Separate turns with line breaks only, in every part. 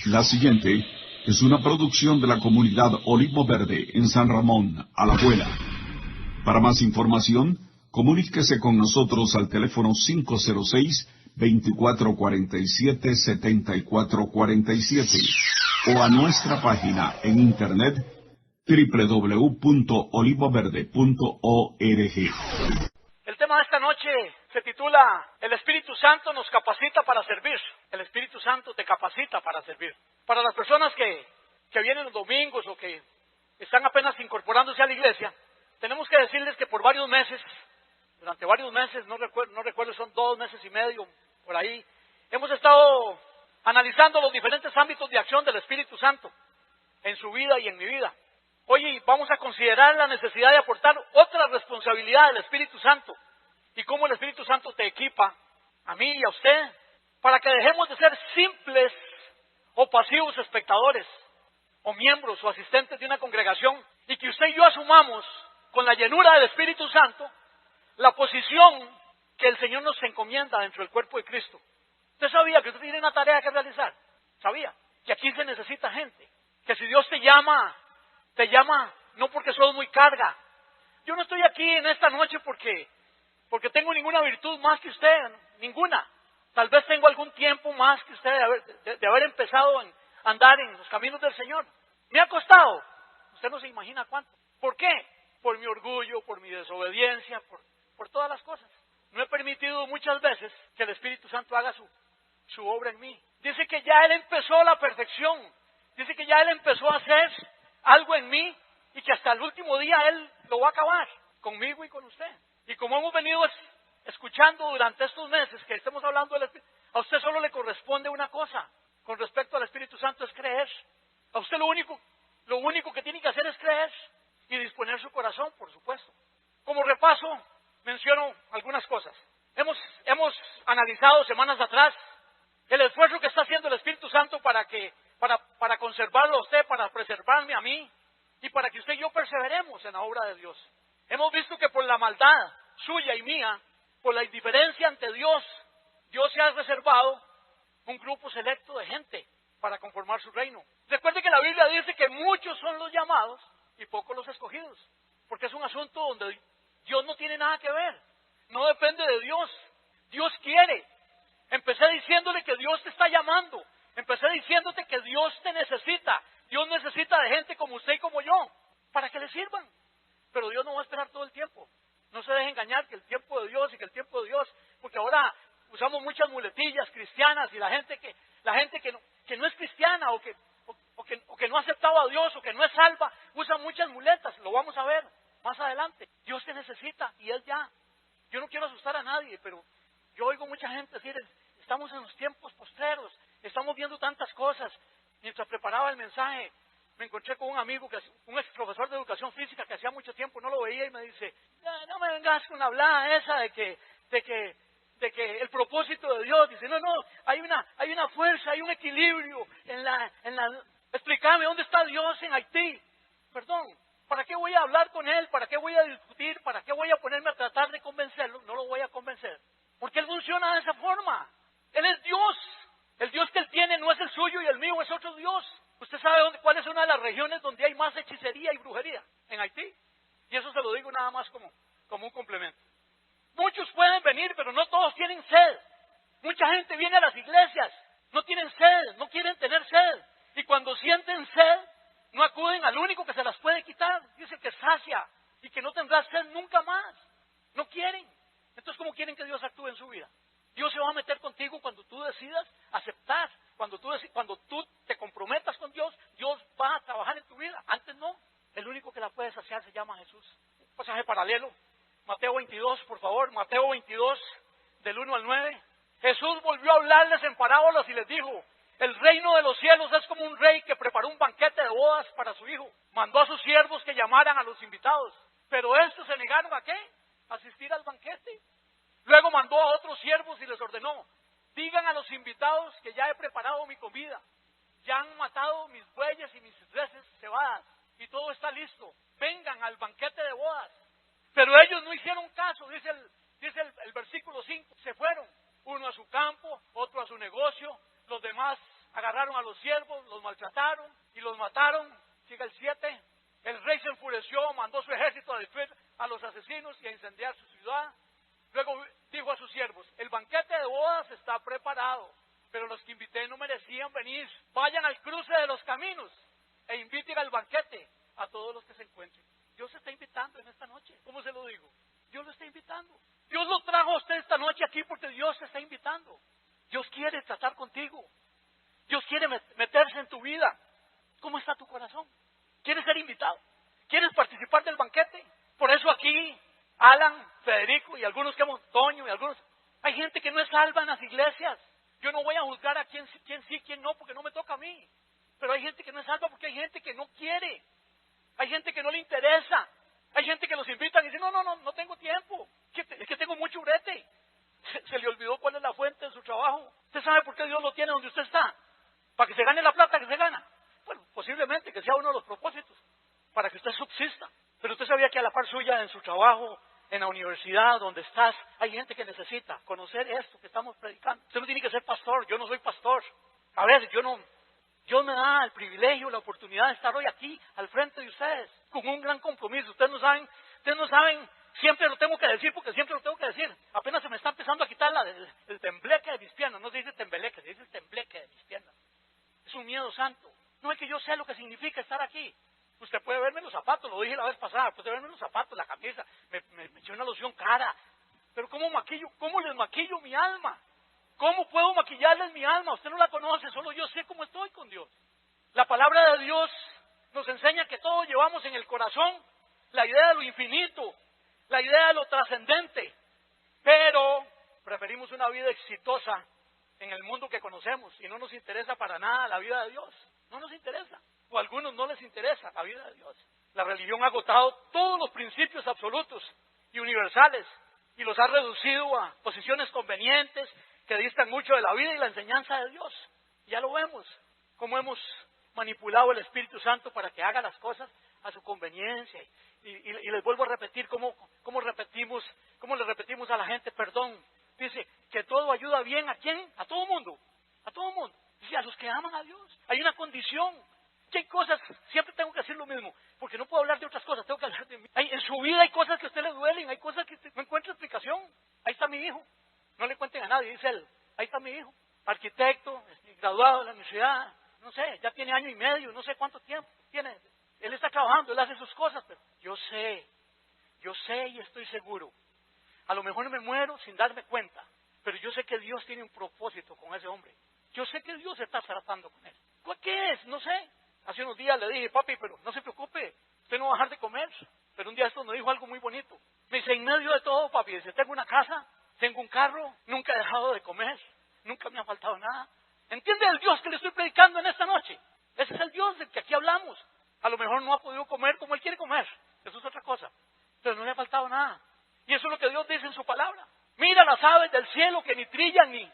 La siguiente es una producción de la comunidad Olivo Verde en San Ramón, Alajuela. Para más información, comuníquese con nosotros al teléfono 506-2447-7447 o a nuestra página en internet www.olivoverde.org.
El tema de esta noche se titula El Espíritu Santo nos capacita para servir. El Espíritu Santo te capacita para servir. Para las personas que vienen los domingos o que están apenas incorporándose a la iglesia, tenemos que decirles que por varios meses, durante varios meses, no recuerdo, son 2 meses y medio, por ahí, hemos estado analizando los diferentes ámbitos de acción del Espíritu Santo en su vida y en mi vida. Hoy vamos a considerar la necesidad de aportar otra responsabilidad del Espíritu Santo y cómo el Espíritu Santo te equipa, a mí y a usted, para que dejemos de ser simples o pasivos espectadores, o miembros o asistentes de una congregación, y que usted y yo asumamos, con la llenura del Espíritu Santo, la posición que el Señor nos encomienda dentro del cuerpo de Cristo. ¿Usted sabía que usted tiene una tarea que realizar? ¿Sabía? Que aquí se necesita gente. Que si Dios te llama no porque sos muy carga. Yo no estoy aquí en esta noche porque tengo ninguna virtud más que usted, ninguna. Tal vez tengo algún tiempo más que usted de haber empezado a andar en los caminos del Señor. Me ha costado, usted no se imagina cuánto. ¿Por qué? Por mi orgullo, por mi desobediencia, por todas las cosas. No he permitido muchas veces que el Espíritu Santo haga su obra en mí. Dice que ya Él empezó la perfección. Dice que ya Él empezó a hacer algo en mí y que hasta el último día Él lo va a acabar conmigo y con usted. Y como hemos venido escuchando durante estos meses que estemos hablando del Espíritu, a usted solo le corresponde una cosa con respecto al Espíritu Santo, es creer. A usted lo único que tiene que hacer es creer y disponer su corazón, por supuesto. Como repaso, menciono algunas cosas. Hemos analizado semanas atrás el esfuerzo que está haciendo el Espíritu Santo para conservarlo a usted, para preservarme a mí y para que usted y yo perseveremos en la obra de Dios. Hemos visto que por la maldad suya y mía, por la indiferencia ante Dios se ha reservado un grupo selecto de gente para conformar su reino. Recuerde que la Biblia dice que muchos son los llamados y pocos los escogidos, porque es un asunto donde Dios no tiene nada que ver, no depende de Dios. Dios quiere. Empecé diciéndole que Dios te está llamando, empecé diciéndote que Dios te necesita. Dios necesita de gente como usted y como yo, para que le sirvan. Pero Dios no va a esperar todo el tiempo. No se deje engañar que el tiempo de Dios, porque ahora usamos muchas muletillas cristianas y la gente que no es cristiana o que no ha aceptado a Dios o que no es salva, usa muchas muletas. Lo vamos a ver más adelante. Dios te necesita y Él ya. Yo no quiero asustar a nadie, pero yo oigo mucha gente decir, estamos en los tiempos postreros, estamos viendo tantas cosas. Mientras preparaba el mensaje, me encontré con un amigo, un ex profesor de educación física que hacía mucho tiempo no lo veía y me dice, no me vengas con la hablada esa de que el propósito de Dios. Dice, no, hay una fuerza, hay un equilibrio explícame, ¿dónde está Dios en Haití? Perdón, ¿para qué voy a hablar con Él? ¿Para qué voy a discutir? ¿Para qué voy a ponerme a tratar de convencerlo? No lo voy a convencer, porque Él funciona de esa forma. Él es Dios. El Dios que Él tiene no es el suyo y el mío es otro Dios. ¿Usted sabe cuál es una de las regiones donde hay más hechicería y brujería? En Haití. Y eso se lo digo nada más como un complemento. Muchos pueden venir, pero no todos tienen sed. Mucha gente viene a las iglesias, no tienen sed, no quieren tener sed. Y cuando sienten sed, no acuden al único que se las puede quitar. Dice que sacia y que no tendrá sed nunca más. No quieren. Entonces, ¿cómo quieren que Dios actúe en su vida? Dios se va a meter contigo cuando tú decidas aceptar. Cuando tú te comprometas con Dios, Dios va a trabajar en tu vida. Antes no. El único que la puede saciar se llama Jesús. Un pasaje paralelo. Mateo 22, por favor. Mateo 22, del 1 al 9. Jesús volvió a hablarles en parábolas y les dijo, el reino de los cielos es como un rey que preparó un banquete de bodas para su hijo. Mandó a sus siervos que llamaran a los invitados. Pero estos se negaron ¿a qué? A asistir al banquete. Luego mandó a otros siervos y les ordenó, digan a los invitados que ya he preparado mi comida. Ya han matado mis bueyes y mis reses cebadas y todo está listo. Vengan al banquete de bodas. Pero ellos no hicieron caso, dice el versículo 5. Se fueron, uno a su campo, otro a su negocio, los demás agarraron a los siervos, los maltrataron y los mataron. Siga el 7. El rey se enfureció, mandó su ejército a destruir a los asesinos y a incendiar su ciudad. Luego dijo a sus siervos: el banquete de bodas está preparado, pero los que invité no merecían venir. Vayan al cruce de los caminos e inviten al banquete a todos los que se encuentren. Dios se está invitando en esta noche. ¿Cómo se lo digo? Dios lo está invitando. Dios lo trajo a usted esta noche aquí porque Dios se está invitando. Dios quiere tratar contigo. Dios quiere meterse en tu vida. ¿Cómo está tu corazón? ¿Quieres ser invitado? ¿Quieres participar del banquete? Por eso aquí, Alan, Federico y algunos que hemos, Toño y algunos, hay gente que no es salva en las iglesias. Yo no voy a juzgar a quién sí, quién no, porque no me toca a mí. Pero hay gente que no es salva porque hay gente que no quiere. Hay gente que no le interesa. Hay gente que los invitan y dicen: no tengo tiempo. Es que tengo mucho brete. Se le olvidó cuál es la fuente de su trabajo. ¿Usted sabe por qué Dios lo tiene donde usted está? ¿Para que se gane la plata que se gana? Bueno, posiblemente que sea uno de los propósitos, para que usted subsista. Pero usted sabía que a la par suya, en su trabajo, en la universidad, donde estás, hay gente que necesita conocer esto que estamos predicando. Usted no tiene que ser pastor. Yo no soy pastor. A ver, Dios me da el privilegio, la oportunidad de estar hoy aquí, al frente de ustedes, con un gran compromiso. Ustedes no saben, siempre lo tengo que decir, porque siempre lo tengo que decir. Apenas se me está empezando a quitar el tembleque de mis piernas. No se dice tembleque, se dice el tembleque de mis piernas. Es un miedo santo. No es que yo sé lo que significa estar aquí. Usted puede verme los zapatos, lo dije la vez pasada, puede verme los zapatos, la camisa, me eché una loción cara. Pero ¿cómo les maquillo mi alma? ¿Cómo puedo maquillarles mi alma? Usted no la conoce, solo yo sé cómo estoy con Dios. La palabra de Dios nos enseña que todos llevamos en el corazón la idea de lo infinito, la idea de lo trascendente, pero preferimos una vida exitosa en el mundo que conocemos y no nos interesa para nada la vida de Dios. No nos interesa, o a algunos no les interesa la vida de Dios. La religión ha agotado todos los principios absolutos y universales y los ha reducido a posiciones convenientes que distan mucho de la vida y la enseñanza de Dios. Ya lo vemos, cómo hemos manipulado el Espíritu Santo para que haga las cosas a su conveniencia. Y les vuelvo a repetir cómo le repetimos a la gente perdón. Dice que todo ayuda bien ¿a quién? A todo mundo. A todo mundo. Dice a los que aman a Dios. Hay una condición. Que hay cosas, siempre tengo que decir lo mismo, porque no puedo hablar de otras cosas, tengo que hablar de mí. En su vida hay cosas que a usted le duelen, hay cosas que no encuentra explicación. Ahí está mi hijo. No le cuenten a nadie, dice él. Ahí está mi hijo. Arquitecto, graduado de la universidad, no sé, ya tiene año y medio, no sé cuánto tiempo tiene. Él está trabajando, él hace sus cosas, pero yo sé y estoy seguro. A lo mejor me muero sin darme cuenta, pero yo sé que Dios tiene un propósito con ese hombre. Yo sé que Dios está tratando con él. ¿Qué es? No sé. Hace unos días le dije: papi, pero no se preocupe, usted no va a dejar de comer. Pero un día esto me dijo algo muy bonito. Me dice: en medio de todo, papi, dice, tengo una casa, tengo un carro, nunca he dejado de comer, nunca me ha faltado nada. ¿Entiende el Dios que le estoy predicando en esta noche? Ese es el Dios del que aquí hablamos. A lo mejor no ha podido comer como él quiere comer, eso es otra cosa, pero no le ha faltado nada. Y eso es lo que Dios dice en su palabra. Mira las aves del cielo que ni trillan ni...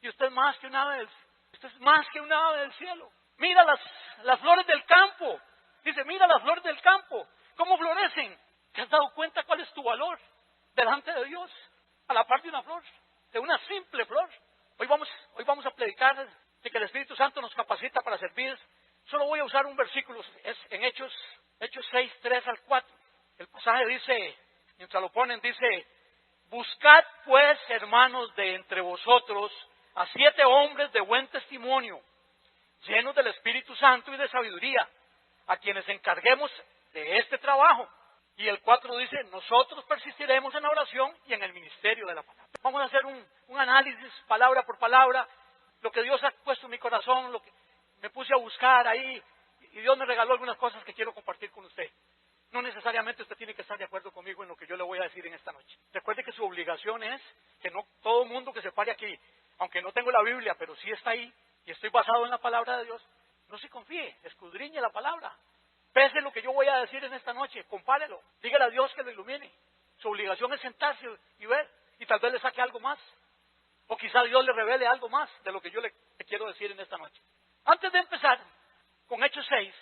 Y usted es más que una ave del cielo. Mira las flores del campo. Dice: mira las flores del campo, cómo florecen. ¿Te has dado cuenta cuál es tu valor delante de Dios? A la par de una flor, de una simple flor. Hoy vamos a predicar de que el Espíritu Santo nos capacita para servir. Solo voy a usar un versículo, es en Hechos 6, 3 al 4. El pasaje dice, mientras lo ponen, dice: buscad pues, hermanos, de entre vosotros a 7 hombres de buen testimonio, llenos del Espíritu Santo y de sabiduría, a quienes encarguemos de este trabajo. Y el 4 dice: nosotros persistiremos en la oración y en el ministerio de la palabra. Vamos a hacer un análisis palabra por palabra, lo que Dios ha puesto en mi corazón, lo que me puse a buscar ahí, y Dios me regaló algunas cosas que quiero compartir con usted. No necesariamente usted tiene que estar de acuerdo conmigo en lo que yo le voy a decir en esta noche. Recuerde que su obligación es que no todo el mundo que se pare aquí, aunque no tengo la Biblia, pero sí está ahí, y estoy basado en la palabra de Dios, no se confíe, escudriñe la palabra. Pese lo que yo voy a decir en esta noche, compárelo, dígale a Dios que lo ilumine. Su obligación es sentarse y ver, y tal vez le saque algo más, o quizá Dios le revele algo más de lo que yo le quiero decir en esta noche. Antes de empezar con Hechos 6,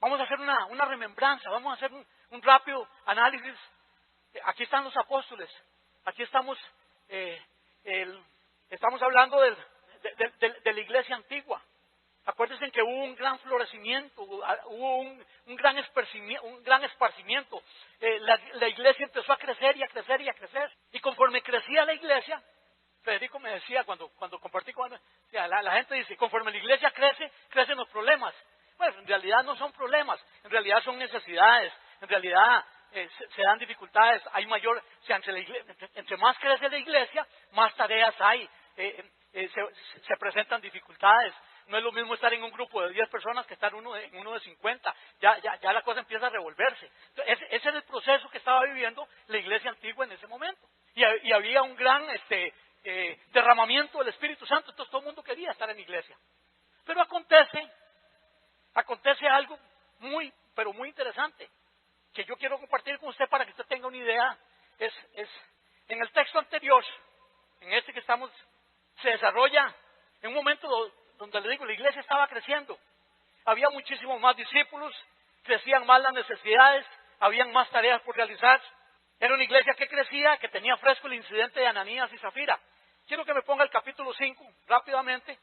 vamos a hacer una remembranza, vamos a hacer un rápido análisis. Aquí están los apóstoles, aquí estamos hablando de la iglesia antigua. acuérdense que hubo un gran florecimiento, hubo un gran esparcimiento. La iglesia empezó a crecer y a crecer y a crecer. Y conforme crecía la iglesia, Federico me decía cuando compartí con él, la gente dice, conforme la iglesia crece, crecen los problemas. Bueno, en realidad no son problemas, en realidad son necesidades, en realidad se dan dificultades, hay mayor, o sea, entre más crece la iglesia, más tareas hay, se presentan dificultades. No es lo mismo estar en un grupo de 10 personas que estar en uno de 50. Ya la cosa empieza a revolverse. Ese era el proceso que estaba viviendo la iglesia antigua en ese momento. Y había un gran derramamiento del Espíritu Santo, entonces todo el mundo quería estar en la iglesia. Pero acontece algo pero muy interesante, que yo quiero compartir con usted para que usted tenga una idea. Es en el texto anterior, en este que estamos, se desarrolla en un momento donde le digo, la iglesia estaba creciendo, había muchísimos más discípulos, crecían más las necesidades, habían más tareas por realizar. Era una iglesia que crecía, que tenía fresco el incidente de Ananías y Zafira. Quiero que me ponga el capítulo 5 rápidamente,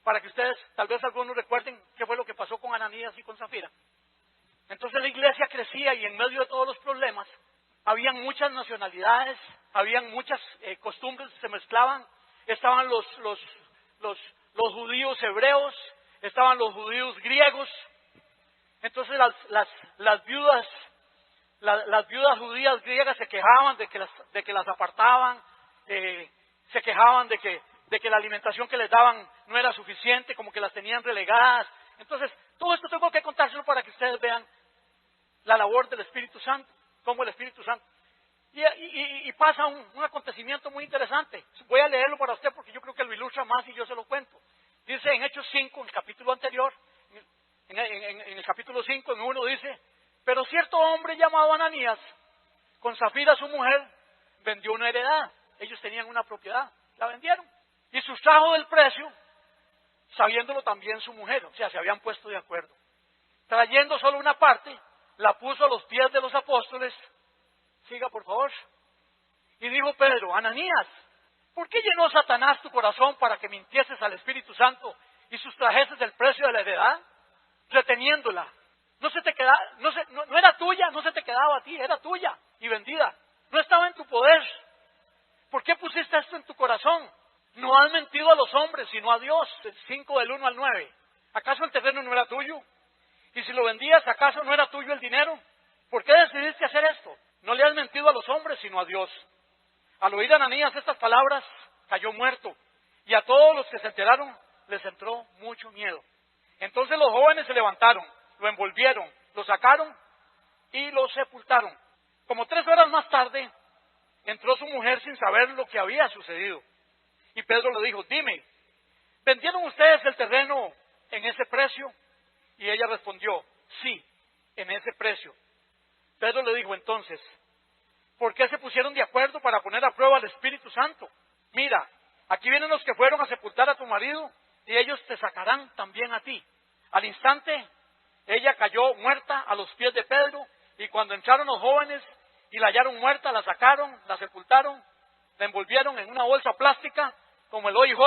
para que ustedes, tal vez algunos recuerden qué fue lo que pasó con Ananías y con Zafira. Entonces la iglesia crecía y en medio de todos los problemas, habían muchas nacionalidades, habían muchas costumbres, se mezclaban, estaban los judíos hebreos, estaban los judíos griegos. Entonces las viudas judías griegas se quejaban de que las apartaban, se quejaban de que la alimentación que les daban no era suficiente, como que las tenían relegadas. Entonces, todo esto tengo que contárselo para que ustedes vean la labor del Espíritu Santo, como el Espíritu Santo. Y pasa un acontecimiento muy interesante. Voy a leerlo para usted porque yo creo que lo ilustra más y yo se lo cuento. Dice en Hechos 5, en el capítulo anterior, en el capítulo 5, en 1 dice, pero cierto hombre llamado Ananías, con Zafira su mujer, vendió una heredad. Ellos tenían una propiedad, la vendieron. Y sustrajo del precio, sabiéndolo también su mujer, o sea, se habían puesto de acuerdo. Trayendo solo una parte, la puso a los pies de los apóstoles. Siga, por favor. Y dijo Pedro, Ananías, ¿por qué llenó Satanás tu corazón para que mintieses al Espíritu Santo y sustrajeses el precio de la heredad, reteniéndola? No era tuya, no se te quedaba a ti, era tuya y vendida. No estaba en tu poder. ¿Por qué pusiste esto en tu corazón? No has mentido a los hombres, sino a Dios. 5 del 1 al 9. ¿Acaso el terreno no era tuyo? Y si lo vendías, ¿acaso no era tuyo el dinero? ¿Por qué decidiste hacer esto? No le has mentido a los hombres, sino a Dios. Al oír Ananías estas palabras, cayó muerto. Y a todos los que se enteraron, les entró mucho miedo. Entonces los jóvenes se levantaron, lo envolvieron, lo sacaron y lo sepultaron. Como 3 horas más tarde, entró su mujer sin saber lo que había sucedido. Y Pedro le dijo, dime, ¿vendieron ustedes el terreno en ese precio? Y ella respondió, sí, en ese precio. Pedro le dijo entonces, ¿por qué se pusieron de acuerdo para poner a prueba al Espíritu Santo? Mira, aquí vienen los que fueron a sepultar a tu marido y ellos te sacarán también a ti. Al instante, ella cayó muerta a los pies de Pedro y cuando entraron los jóvenes y la hallaron muerta, la sacaron, la sepultaron, la envolvieron en una bolsa plástica como el OIJ,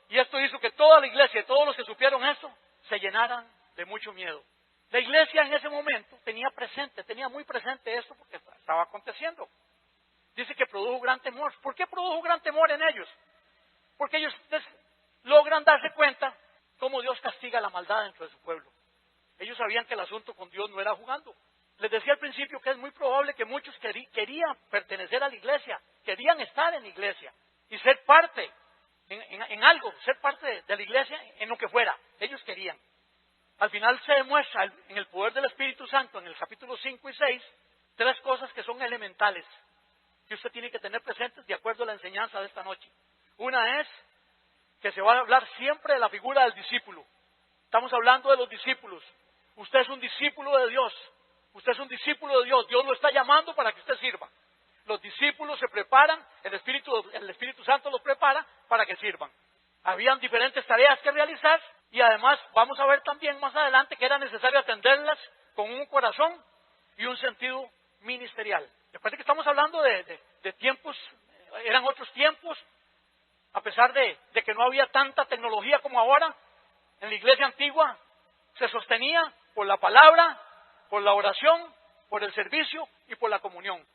y esto hizo que toda la iglesia y todos los que supieron eso se llenaran de mucho miedo. La iglesia en ese momento tenía muy presente esto porque estaba aconteciendo. Dice que produjo gran temor. ¿Por qué produjo gran temor en ellos? Porque ellos logran darse cuenta cómo Dios castiga la maldad dentro de su pueblo. Ellos sabían que el asunto con Dios no era jugando. Les decía al principio que es muy probable que muchos querían pertenecer a la iglesia, querían estar en la iglesia y ser parte en algo, ser parte de la iglesia en lo que fuera. Ellos querían. Al final se demuestra en el poder del Espíritu Santo, en el capítulo 5 y 6, 3 cosas que son elementales, que usted tiene que tener presentes de acuerdo a la enseñanza de esta noche. Una es que se va a hablar siempre de la figura del discípulo. Estamos hablando de los discípulos. Usted es un discípulo de Dios. Usted es un discípulo de Dios. Dios lo está llamando para que usted sirva. Los discípulos se preparan, el Espíritu Santo los prepara para que sirvan. Habían diferentes tareas que realizar y además vamos a ver también más adelante que era necesario atenderlas con un corazón y un sentido ministerial. Recuerden que estamos hablando de tiempos, eran otros tiempos, a pesar de que no había tanta tecnología como ahora. en la iglesia antigua se sostenía por la palabra, por la oración, por el servicio y por la comunión.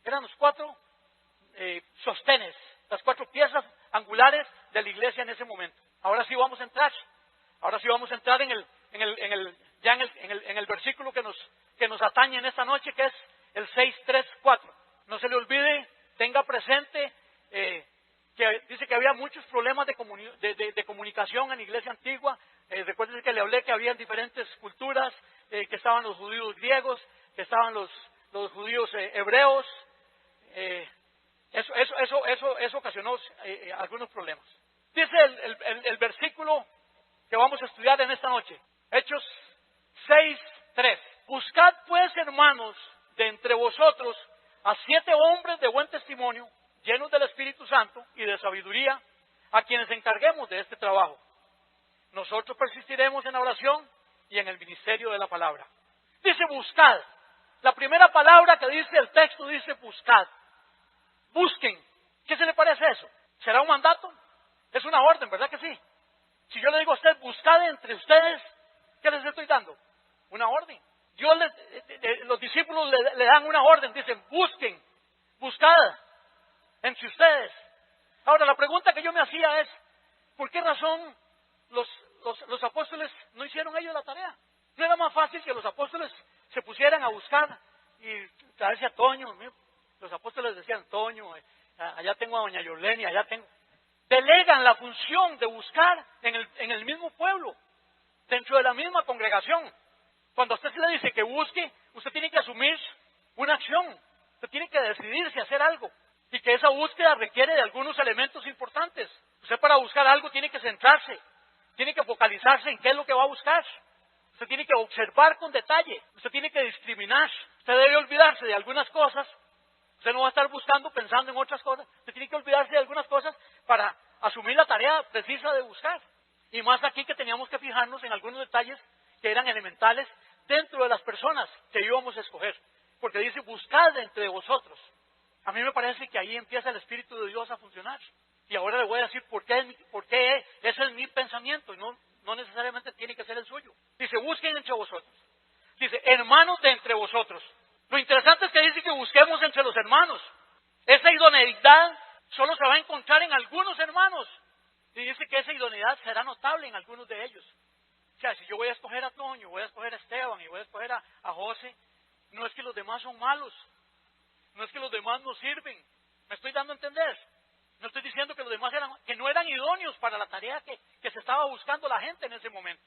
Eran los 4 sostenes, las 4 piezas angulares de la iglesia en ese momento. Ahora sí vamos a entrar en el versículo que nos atañe en esta noche, que es el 6:3-4. No se le olvide, tenga presente que dice que había muchos problemas de comunicación en la iglesia antigua. Recuerden que le hablé que había diferentes culturas, que estaban los judíos griegos, que estaban los judíos hebreos. Eso ocasionó algunos problemas. Dice el versículo que vamos a estudiar en esta noche, Hechos 6:3. Buscad pues, hermanos, de entre vosotros a 7 hombres de buen testimonio, llenos del Espíritu Santo y de sabiduría, a quienes encarguemos de este trabajo. Nosotros persistiremos en la oración y en el ministerio de la palabra. Dice buscad. La primera palabra que dice el texto dice buscad. Busquen. ¿Qué se le parece a eso? ¿Será un mandato? Es una orden, ¿verdad que sí? Si yo le digo a usted, buscad entre ustedes, ¿qué les estoy dando? Una orden. Los discípulos le dan una orden, dicen, busquen, buscad entre ustedes. Ahora, la pregunta que yo me hacía es, ¿por qué razón los apóstoles no hicieron ellos la tarea? ¿No era más fácil que los apóstoles se pusieran a buscar y traerse a Toño? Los apóstoles decían, Toño, allá tengo a doña Yoleni, allá tengo. Delegan la función de buscar en el mismo pueblo, dentro de la misma congregación. Cuando a usted se le dice que busque, usted tiene que asumir una acción. Usted tiene que decidirse a hacer algo. Y que esa búsqueda requiere de algunos elementos importantes. Usted para buscar algo tiene que centrarse, tiene que focalizarse en qué es lo que va a buscar. Usted tiene que observar con detalle, usted tiene que discriminar. Usted debe olvidarse de algunas cosas. Usted no va a estar buscando pensando en otras cosas. Usted tiene que olvidarse de algunas cosas para asumir la tarea precisa de buscar. Y más aquí que teníamos que fijarnos en algunos detalles que eran elementales dentro de las personas que íbamos a escoger. Porque dice, buscad entre vosotros. A mí me parece que ahí empieza el Espíritu de Dios a funcionar. Y ahora le voy a decir por qué ese es mi pensamiento y no necesariamente tiene que ser el suyo. Dice, busquen entre vosotros. Dice, hermanos de entre vosotros. Lo interesante es que dice que busquemos entre los hermanos. Esa idoneidad solo se va a encontrar en algunos hermanos. Y dice que esa idoneidad será notable en algunos de ellos. O sea, si yo voy a escoger a Toño, voy a escoger a Esteban y voy a escoger a José, no es que los demás son malos. No es que los demás no sirven. ¿Me estoy dando a entender? No estoy diciendo que los demás que no eran idóneos para la tarea que se estaba buscando la gente en ese momento.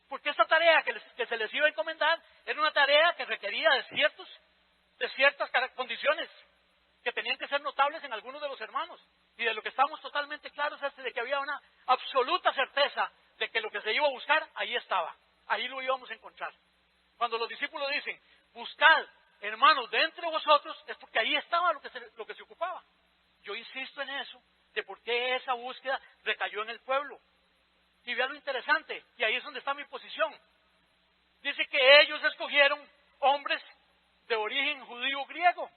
Porque esta tarea que se les iba a encomendar era una tarea que requería de ciertas condiciones que tenían que ser notables en algunos de los hermanos. Y de lo que estamos totalmente claros es de que había una absoluta certeza de que lo que se iba a buscar, ahí estaba. Ahí lo íbamos a encontrar. Cuando los discípulos dicen, buscad, hermanos, de entre vosotros, es porque ahí estaba lo que se ocupaba. Yo insisto en eso, de por qué esa búsqueda recayó en el pueblo. Y vean lo interesante, y ahí es donde está mi posición. Dice que ellos escogieron hombres de origen judío-griego.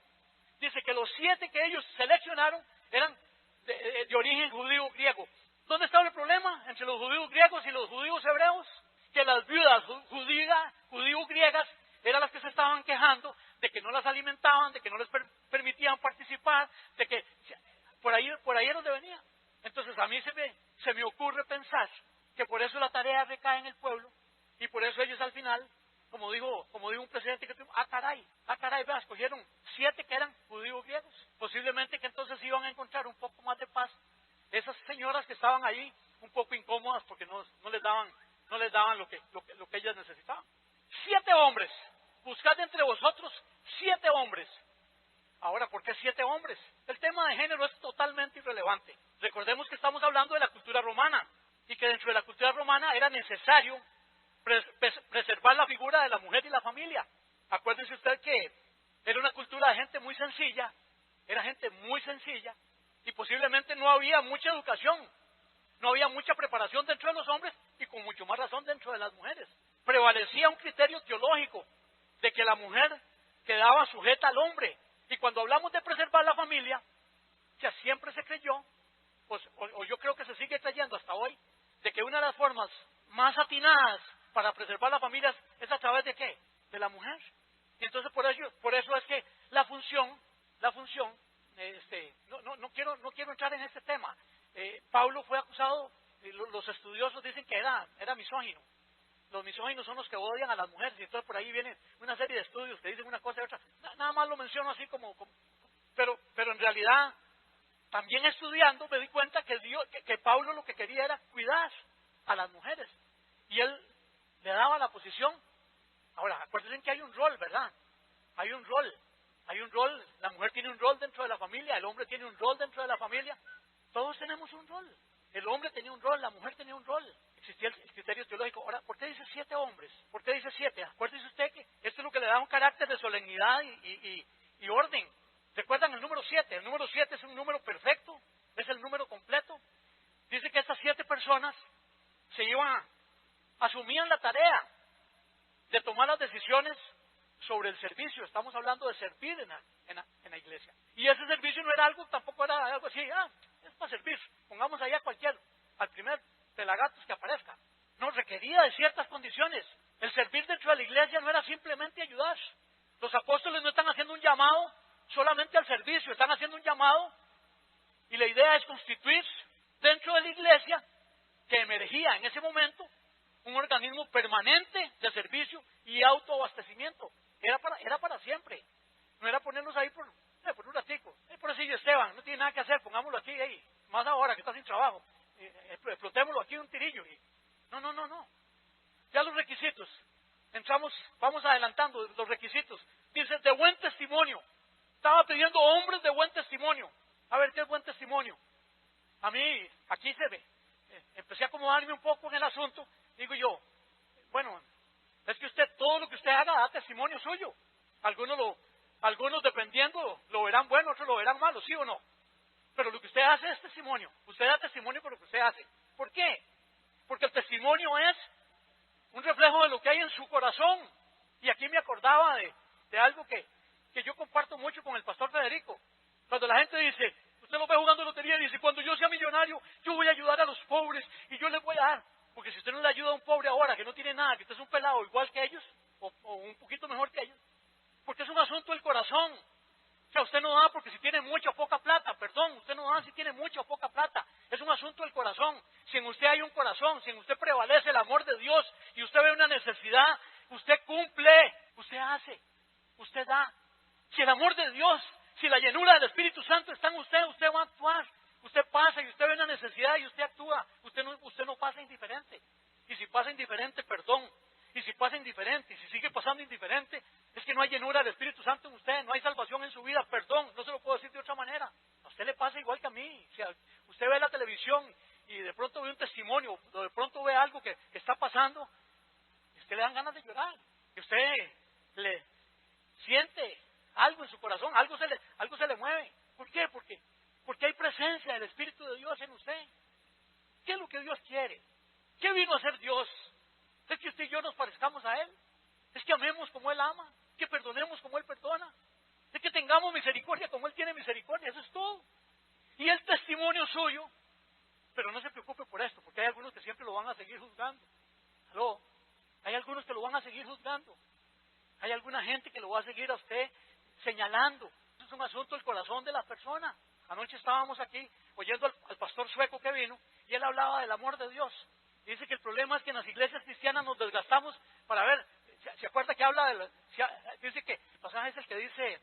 Dice que los 7 que ellos seleccionaron eran de origen judío-griego. ¿Dónde estaba el problema entre los judíos griegos y los judíos hebreos? Que las viudas judío-griegas eran las que se estaban quejando de que no las alimentaban, de que no les permitían participar, de que por ahí es donde venía. Entonces a mí se me ocurre pensar que por eso la tarea recae en el pueblo y por eso ellos al final, como dijo un presidente que tuvimos, caray, vea, escogieron 7 que eran judíos griegos. Posiblemente que entonces iban a encontrar un poco más de paz. Esas señoras que estaban ahí un poco incómodas porque no les daban lo que ellas necesitaban. 7 hombres, buscad entre vosotros 7 hombres. Ahora, ¿por qué 7 hombres? El tema de género es totalmente irrelevante. Recordemos que estamos hablando de la cultura romana y que dentro de la cultura romana era necesario preservar la figura de la mujer y la familia. Acuérdense usted que era una cultura de gente muy sencilla, y posiblemente no había mucha educación, no había mucha preparación dentro de los hombres y con mucho más razón dentro de las mujeres. Prevalecía un criterio teológico de que la mujer quedaba sujeta al hombre. Y cuando hablamos de preservar la familia, que siempre se creyó, pues, o yo creo que se sigue creyendo hasta hoy, de que una de las formas más atinadas para preservar las familias es a través de ¿qué? De la mujer. Y entonces por eso es que la función, no quiero entrar en este tema. Pablo fue acusado, los estudiosos dicen que era misógino. Los misóginos son los que odian a las mujeres, y entonces por ahí viene una serie de estudios que dicen una cosa y otra. Nada más lo menciono así pero en realidad, también estudiando me di cuenta que Pablo lo que quería era cuidar a las mujeres. Y él le daba la posición. Ahora, acuérdense que hay un rol, ¿verdad? Hay un rol, la mujer tiene un rol dentro de la familia, el hombre tiene un rol dentro de la familia. Todos tenemos un rol. El hombre tenía un rol, la mujer tenía un rol. Existía el criterio teológico. Ahora, ¿por qué dice 7 hombres? ¿Por qué dice 7? Acuérdese usted que esto es lo que le da un carácter de solemnidad y orden. ¿Recuerdan el número 7? El número 7 es un número perfecto, es el número completo. Dice que estas 7 personas asumían la tarea de tomar las decisiones sobre el servicio. Estamos hablando de servir en la iglesia. Y ese servicio no era tampoco era algo así, es para servir. Pongamos ahí al primer pelagatos que aparezca. No, requería de ciertas condiciones. El servir dentro de la iglesia no era simplemente ayudar. Los apóstoles no están haciendo un llamado solamente al servicio, están haciendo un llamado y la idea es constituir dentro de la iglesia, que emergía en ese momento, un organismo permanente de servicio y autoabastecimiento. Era para siempre. No era ponerlos ahí por un ratico. Por así Esteban, no tiene nada que hacer, pongámoslo aquí, más ahora que está sin trabajo. Explotémoslo aquí un tirillo. No. Ya los requisitos. Vamos adelantando los requisitos. Dice, de buen testimonio. Estaba pidiendo hombres de buen testimonio. A ver, ¿qué es buen testimonio? A mí, aquí se ve. Empecé a acomodarme un poco en el asunto. Digo yo, bueno, es que todo lo que usted haga da testimonio suyo. Algunos dependiendo lo verán bueno, otros lo verán malo, ¿sí o no? Pero lo que usted hace es testimonio. Usted da testimonio por lo que usted hace. ¿Por qué? Porque el testimonio es un reflejo de lo que hay en su corazón. Y aquí me acordaba de algo que yo comparto mucho con el pastor Federico. Cuando la gente dice, usted lo ve jugando lotería y dice, cuando yo sea millonario, yo voy a ayudar a los pobres y yo les voy a dar. Porque si usted no le ayuda a un pobre ahora, que no tiene nada, que usted es un pelado igual que ellos, o un poquito mejor que ellos, porque es un asunto del corazón. O sea, usted no da porque si tiene mucha o poca plata, usted no da si tiene mucha o poca plata. Es un asunto del corazón. Si en usted hay un corazón, si en usted prevalece el amor de Dios y usted ve una necesidad, usted cumple, usted hace, usted da. Si el amor de Dios, si la llenura del Espíritu Santo está en usted, usted va a actuar. Usted pasa y usted ve una necesidad y usted actúa. Usted no pasa indiferente. Y si pasa indiferente, perdón. Y si pasa indiferente, y si sigue pasando indiferente, es que no hay llenura del Espíritu Santo en usted, no hay salvación en su vida, perdón, no se lo puedo decir de otra manera. A usted le pasa igual que a mí. Si usted ve la televisión y de pronto ve un testimonio, o de pronto ve algo que está pasando, y usted le dan ganas de llorar. Y usted le siente algo en su corazón, algo se le mueve. ¿Por qué? Porque hay presencia del Espíritu de Dios en usted. ¿Qué es lo que Dios quiere? ¿Qué vino a hacer Dios? ¿Es que usted y yo nos parezcamos a Él? ¿Es que amemos como Él ama? ¿Que perdonemos como Él perdona? ¿Es que tengamos misericordia como Él tiene misericordia? Eso es todo. Y el testimonio suyo, pero no se preocupe por esto, porque hay algunos que siempre lo van a seguir juzgando. ¿Aló? Hay algunos que lo van a seguir juzgando. Hay alguna gente que lo va a seguir a usted señalando. Eso es un asunto del corazón de la persona. Anoche estábamos aquí oyendo al pastor sueco que vino y él hablaba del amor de Dios. Y dice que el problema es que en las iglesias cristianas nos desgastamos para ver. ¿Se acuerda que habla dice que el pasaje es el que dice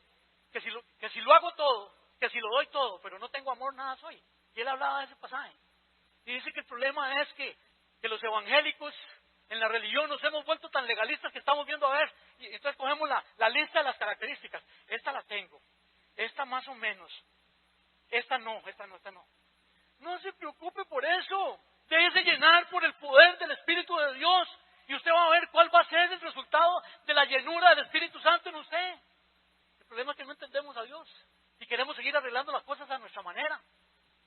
que si lo hago todo, que si lo doy todo, pero no tengo amor, nada soy? Y él hablaba de ese pasaje. Y dice que el problema es que los evangélicos en la religión nos hemos vuelto tan legalistas que estamos viendo a ver, y entonces cogemos la lista de las características. Esta la tengo, esta más o menos, esta no. No se preocupe por eso. Déjese llenar por el poder del Espíritu de Dios y usted va a ver cuál va a ser el resultado de la llenura del Espíritu Santo en usted. El problema es que no entendemos a Dios y queremos seguir arreglando las cosas a nuestra manera.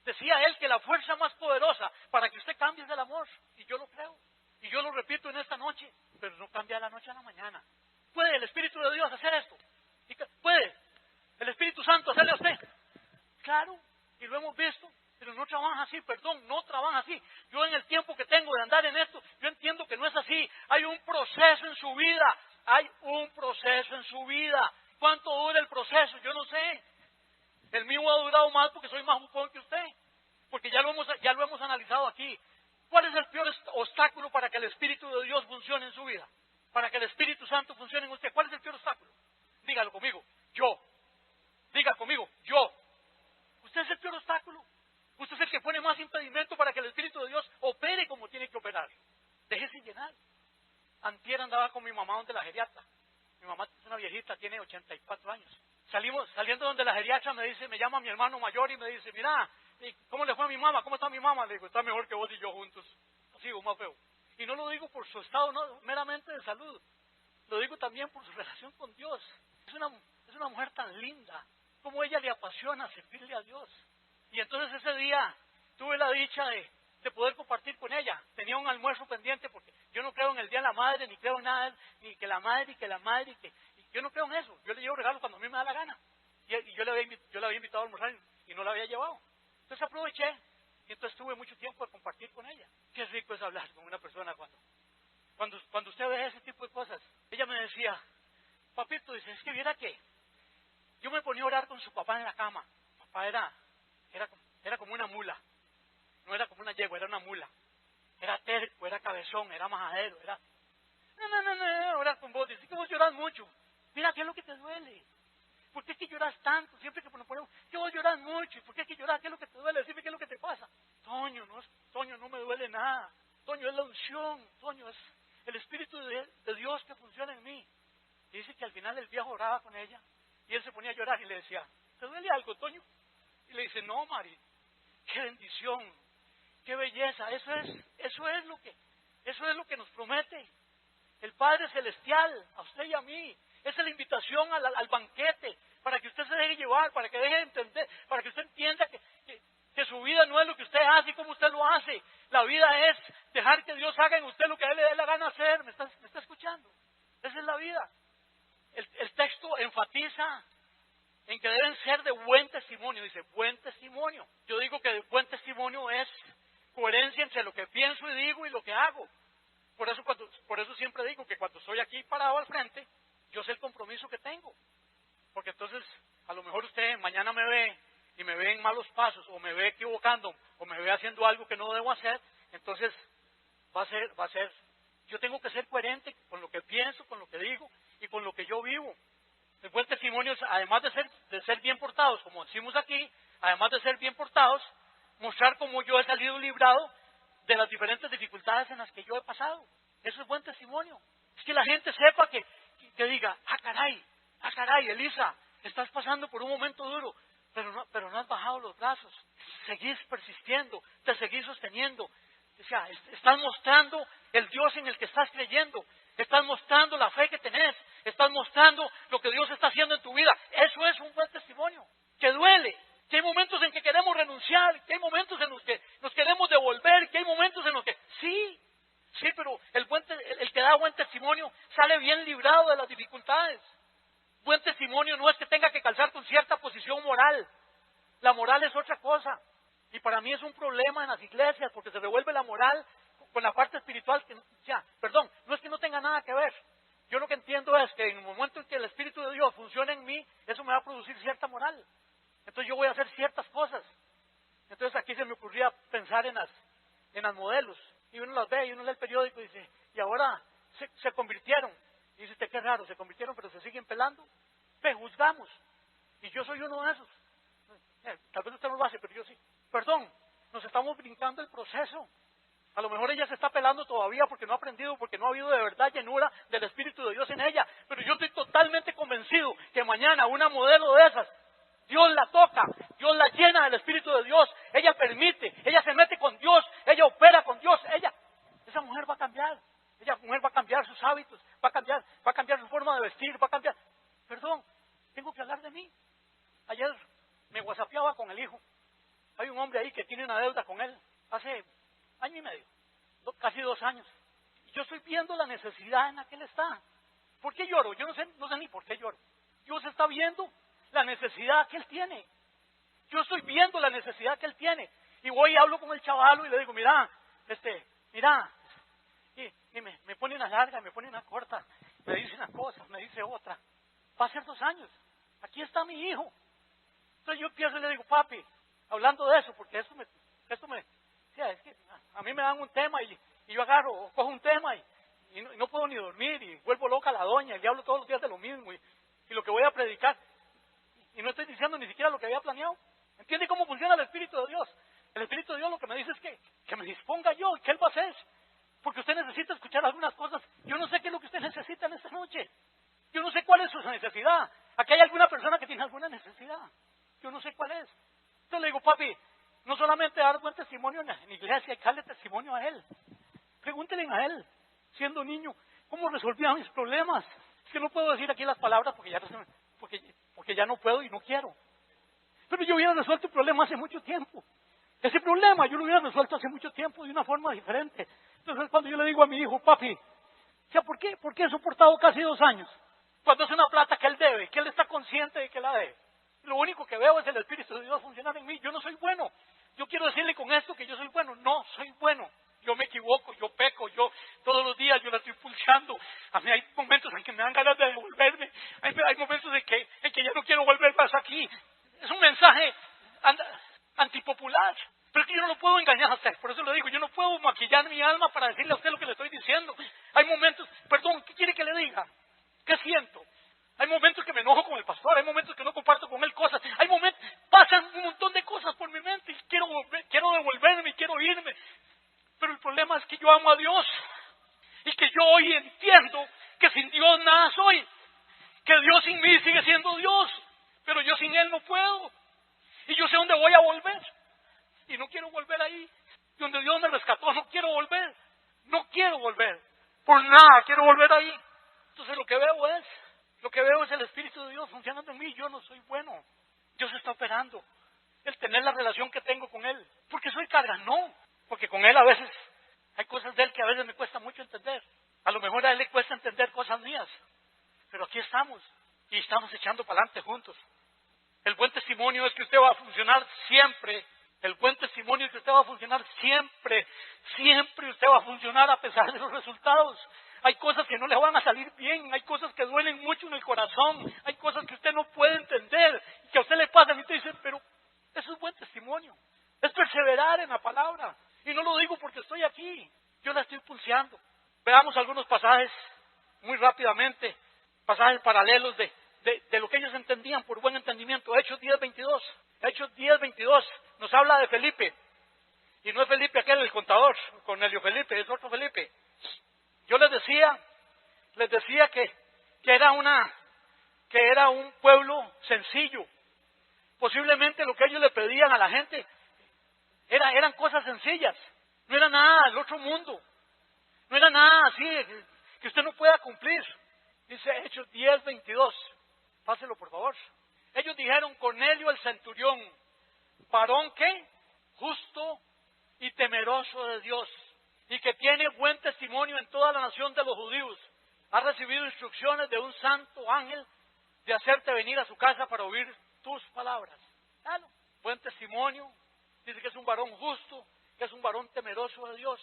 Decía él que la fuerza más poderosa para que usted cambie es el amor, y yo lo creo, y yo lo repito en esta noche, pero no cambia de la noche a la mañana. ¿Puede el Espíritu de Dios hacer esto? ¿Puede el Espíritu Santo hacerle a usted? Claro, y lo hemos visto. Pero no trabaja así, no trabaja así. Yo en el tiempo que tengo de andar en esto, yo entiendo proceso en su vida. Hay un proceso en su vida. ¿Cuánto dura el proceso? Yo no sé. El mío ha durado más porque soy más joven que usted. Porque ya lo hemos analizado aquí. ¿Cuál es el peor obstáculo para que el Espíritu de Dios funcione en su vida? Para que el Espíritu Santo funcione en usted. ¿Cuál es el peor obstáculo? Dígalo conmigo. Yo. Diga conmigo. Yo. Usted es el peor obstáculo. Usted es el que pone más impedimento para que el Espíritu de Dios opere como tiene que operar. Déjese llenar. Antier andaba con mi mamá donde la geriatra. Mi mamá es una viejita, tiene 84 años. Saliendo donde la geriatra me llama mi hermano mayor y me dice, mira, ¿cómo le fue a mi mamá? ¿Cómo está mi mamá? Le digo, está mejor que vos y yo juntos. Así, más feo. Y no lo digo por su estado meramente de salud. Lo digo también por su relación con Dios. Es una mujer tan linda. Cómo ella le apasiona servirle a Dios. Y entonces ese día tuve la dicha de poder compartir con ella. Tenía un almuerzo pendiente porque yo no creo en el Día de la Madre, ni creo en nada, ni que la madre, yo no creo en eso. Yo le llevo regalos cuando a mí me da la gana. Y yo le había invitado a almorzar y no la había llevado. Entonces aproveché y entonces tuve mucho tiempo de compartir con ella. Qué rico es hablar con una persona cuando usted ve ese tipo de cosas. Ella me decía, papito, dice, es que viera que yo me ponía a orar con su papá en la cama. Papá era como una mula. No era como una yegua, era una mula. Era terco, era cabezón, era majadero, era... No, orar con vos. Dice que vos lloras mucho. Mira, ¿qué es lo que te duele? ¿Por qué es que lloras tanto? Siempre que nos ponemos, que vos lloras mucho. ¿Y por qué es que lloras? ¿Qué es lo que te duele? Decime qué es lo que te pasa. Toño, no me duele nada. Toño, es la unción. Toño, es el Espíritu de Dios que funciona en mí. Y dice que al final el viejo oraba con ella. Y él se ponía a llorar y le decía, ¿te duele algo, Toño? Y le dice, no, Mari, qué bendición, qué belleza. Eso es lo que nos promete el Padre Celestial, a usted y a mí. Esa es la invitación al banquete, para que usted se deje llevar, para que deje de entender, para que usted entienda que su vida no es lo que usted hace y cómo usted lo hace. La vida es dejar que Dios haga en usted lo que a Él le dé la gana hacer. ¿Me está escuchando? Esa es la vida. El texto enfatiza en que deben ser de buen testimonio. Dice, buen testimonio. Yo digo que buen testimonio es coherencia entre lo que pienso y digo y lo que hago. Por eso siempre digo que cuando estoy aquí parado al frente, yo sé el compromiso que tengo. Porque entonces, a lo mejor usted mañana me ve y me ve en malos pasos, o me ve equivocando, o me ve haciendo algo que no debo hacer, entonces va a ser, yo tengo que ser coherente con lo que pienso, con lo que digo y con lo que yo vivo. El buen testimonio es, además de ser bien portados, como decimos aquí, además de ser bien portados, mostrar cómo yo he salido librado de las diferentes dificultades en las que yo he pasado. Eso es buen testimonio. Es que la gente sepa que diga, ah caray, Elisa, estás pasando por un momento duro, pero no has bajado los brazos, seguís persistiendo, te seguís sosteniendo. O sea, estás mostrando el Dios en el que estás creyendo, estás mostrando la fe que tenés, estás mostrando lo que Dios está haciendo en tu vida. Eso es un buen testimonio, que duele, que hay momentos en que queremos renunciar, que hay momentos en los que nos queremos devolver, que hay momentos en los que, sí, pero el que da buen testimonio sale bien librado de las dificultades. Buen testimonio no es que tenga que calzar con cierta posición moral. La moral es otra cosa. Y para mí es un problema en las iglesias, porque se revuelve la moral con la parte espiritual. No es que no tenga nada que ver. Yo lo que entiendo es que en el momento en que el Espíritu de Dios funcione en mí, eso me va a producir cierta moral. Entonces yo voy a hacer ciertas cosas. Entonces aquí se me ocurría pensar en las modelos. Y uno las ve y uno lee el periódico y dice, y ahora se convirtieron. Y dice usted, qué raro, se convirtieron pero se siguen pelando. Juzgamos. Y yo soy uno de esos. Tal vez usted no lo hace, pero yo sí. Perdón, nos estamos brincando el proceso. A lo mejor ella se está pelando todavía porque no ha aprendido, porque no ha habido de verdad llenura del Espíritu de Dios en ella. Pero yo estoy totalmente convencido que mañana una modelo de esas, Dios la toca, Dios la llena del Espíritu de Dios, ella permite, ella se mete con Dios, ella opera con Dios, esa mujer va a cambiar, esa mujer va a cambiar sus hábitos, va a cambiar su forma de vestir, va a cambiar. Perdón, tengo que hablar de mí. Ayer me whatsappeaba con el hijo. Hay un hombre ahí que tiene una deuda con él hace año y medio, casi 2 años. Y yo estoy viendo la necesidad en la que él está. ¿Por qué lloro? Yo no sé ni por qué lloro. Dios está viendo la necesidad que él tiene. Yo estoy viendo la necesidad que él tiene. Y voy y hablo con el chavalo y le digo, mira, Y me pone una larga, me pone una corta, me dice una cosa, me dice otra. Va a ser 2 años. Aquí está mi hijo. Entonces yo empiezo y le digo, papi, hablando de eso, porque esto me, o sea, es que a mí me dan un tema y yo agarro, o cojo un tema y no puedo ni dormir y vuelvo loca a la doña y hablo todos los días de lo mismo y lo que voy a predicar y no estoy diciendo ni siquiera lo que había planeado. ¿Entiende cómo funciona el Espíritu de Dios? El Espíritu de Dios lo que me dice es que me disponga yo y que Él va a hacer. Porque usted necesita escuchar algunas cosas. Yo no sé qué es lo que usted necesita en esta noche. Yo no sé cuál es su necesidad. Aquí hay alguna persona que tiene alguna necesidad. Yo no sé cuál es. Entonces le digo, papi, no solamente dar buen testimonio en la iglesia, hay que darle testimonio a Él. Pregúntenle a Él, siendo niño, cómo resolvía mis problemas. Es que no puedo decir aquí las palabras porque ya no puedo y no quiero. Pero yo hubiera resuelto el problema hace mucho tiempo. Ese problema yo lo hubiera resuelto hace mucho tiempo de una forma diferente. Entonces cuando yo le digo a mi hijo, papi, o sea, ¿por qué he soportado casi 2 años? Cuando es una plata que él debe, que él está consciente de que la debe. Lo único que veo es el Espíritu de Dios funcionar en mí. Yo no soy bueno. Yo quiero decirle con esto que yo soy bueno. No soy bueno. Yo me equivoco, yo peco, yo todos los días yo la estoy pulsando. A mí hay momentos en que me dan ganas de devolverme. Hay momentos en que ya no quiero volver más aquí. Es un mensaje antipopular. Pero es que yo no lo puedo engañar a usted. Por eso le digo, yo no puedo maquillar mi alma para decirle a usted lo que le estoy diciendo. Hay momentos, perdón, ¿qué quiere que le diga? ¿Qué siento? Hay momentos que me enojo con el pastor, hay momentos que no comparto con él cosas, hay momentos, pasan un montón de cosas por mi mente y quiero devolverme y quiero irme. Pero el problema es que yo amo a Dios y que yo hoy entiendo que sin Dios nada soy, que Dios sin mí sigue siendo Dios, pero yo sin Él no puedo. Y yo sé dónde voy a volver y no quiero volver ahí. Donde Dios me rescató no quiero volver, por nada quiero volver ahí. Entonces lo que veo es el Espíritu de Dios funcionando en mí. Yo no soy bueno, Dios está operando. El tener la relación que tengo con Él, porque soy carga, no, porque con Él a veces hay cosas de Él que a veces me cuesta mucho entender. A lo mejor a Él le cuesta entender cosas mías, pero aquí estamos y estamos echando para adelante juntos. El buen testimonio es que usted va a funcionar siempre. El buen testimonio es que usted va a funcionar siempre. Siempre usted va a funcionar a pesar de los resultados. Hay cosas que no le van a salir bien, hay cosas que duelen mucho en el corazón, hay cosas que usted no puede entender y que a usted le pasan y usted dice, pero eso es buen testimonio. Es perseverar en la palabra. Y no lo digo porque estoy aquí, yo la estoy pulseando. Veamos algunos pasajes muy rápidamente, pasajes paralelos de lo que ellos entendían por buen entendimiento. Hechos 10:22. Hechos 10:22 nos habla de Felipe. Y no es Felipe aquel, el contador, Cornelio Felipe, es otro Felipe. Yo les decía que era un pueblo sencillo. Posiblemente lo que ellos le pedían a la gente eran cosas sencillas. No era nada del otro mundo. No era nada así que usted no pueda cumplir. Dice Hechos 10:22. Páselo por favor. Ellos dijeron, Cornelio el centurión, varón ¿qué? Justo y temeroso de Dios, y que tiene buen testimonio en toda la nación de los judíos, ha recibido instrucciones de un santo ángel de hacerte venir a su casa para oír tus palabras. Claro, buen testimonio, dice que es un varón justo, que es un varón temeroso de Dios.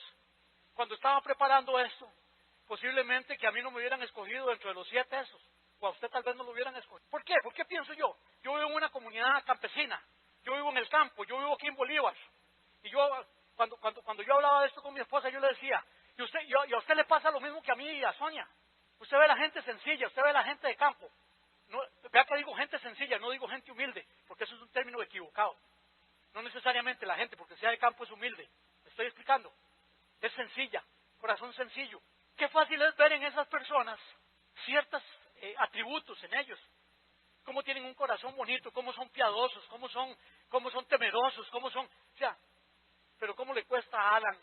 Cuando estaba preparando esto, posiblemente que a mí no me hubieran escogido dentro de los 7 esos, o a usted tal vez no lo hubieran escogido. ¿Por qué? ¿Por qué pienso yo? Yo vivo en una comunidad campesina, yo vivo en el campo, yo vivo aquí en Bolívar, y yo cuando yo hablaba de esto con mi esposa, yo le decía, y a usted le pasa lo mismo que a mí y a Sonia. Usted ve la gente sencilla, usted ve la gente de campo. No, vea que digo gente sencilla, no digo gente humilde, porque eso es un término equivocado. No necesariamente la gente, porque sea de campo es humilde. ¿Me estoy explicando? Es sencilla, corazón sencillo. Qué fácil es ver en esas personas ciertos atributos en ellos. Cómo tienen un corazón bonito, cómo son piadosos, cómo son temerosos, o sea, pero cómo le cuesta a Alan.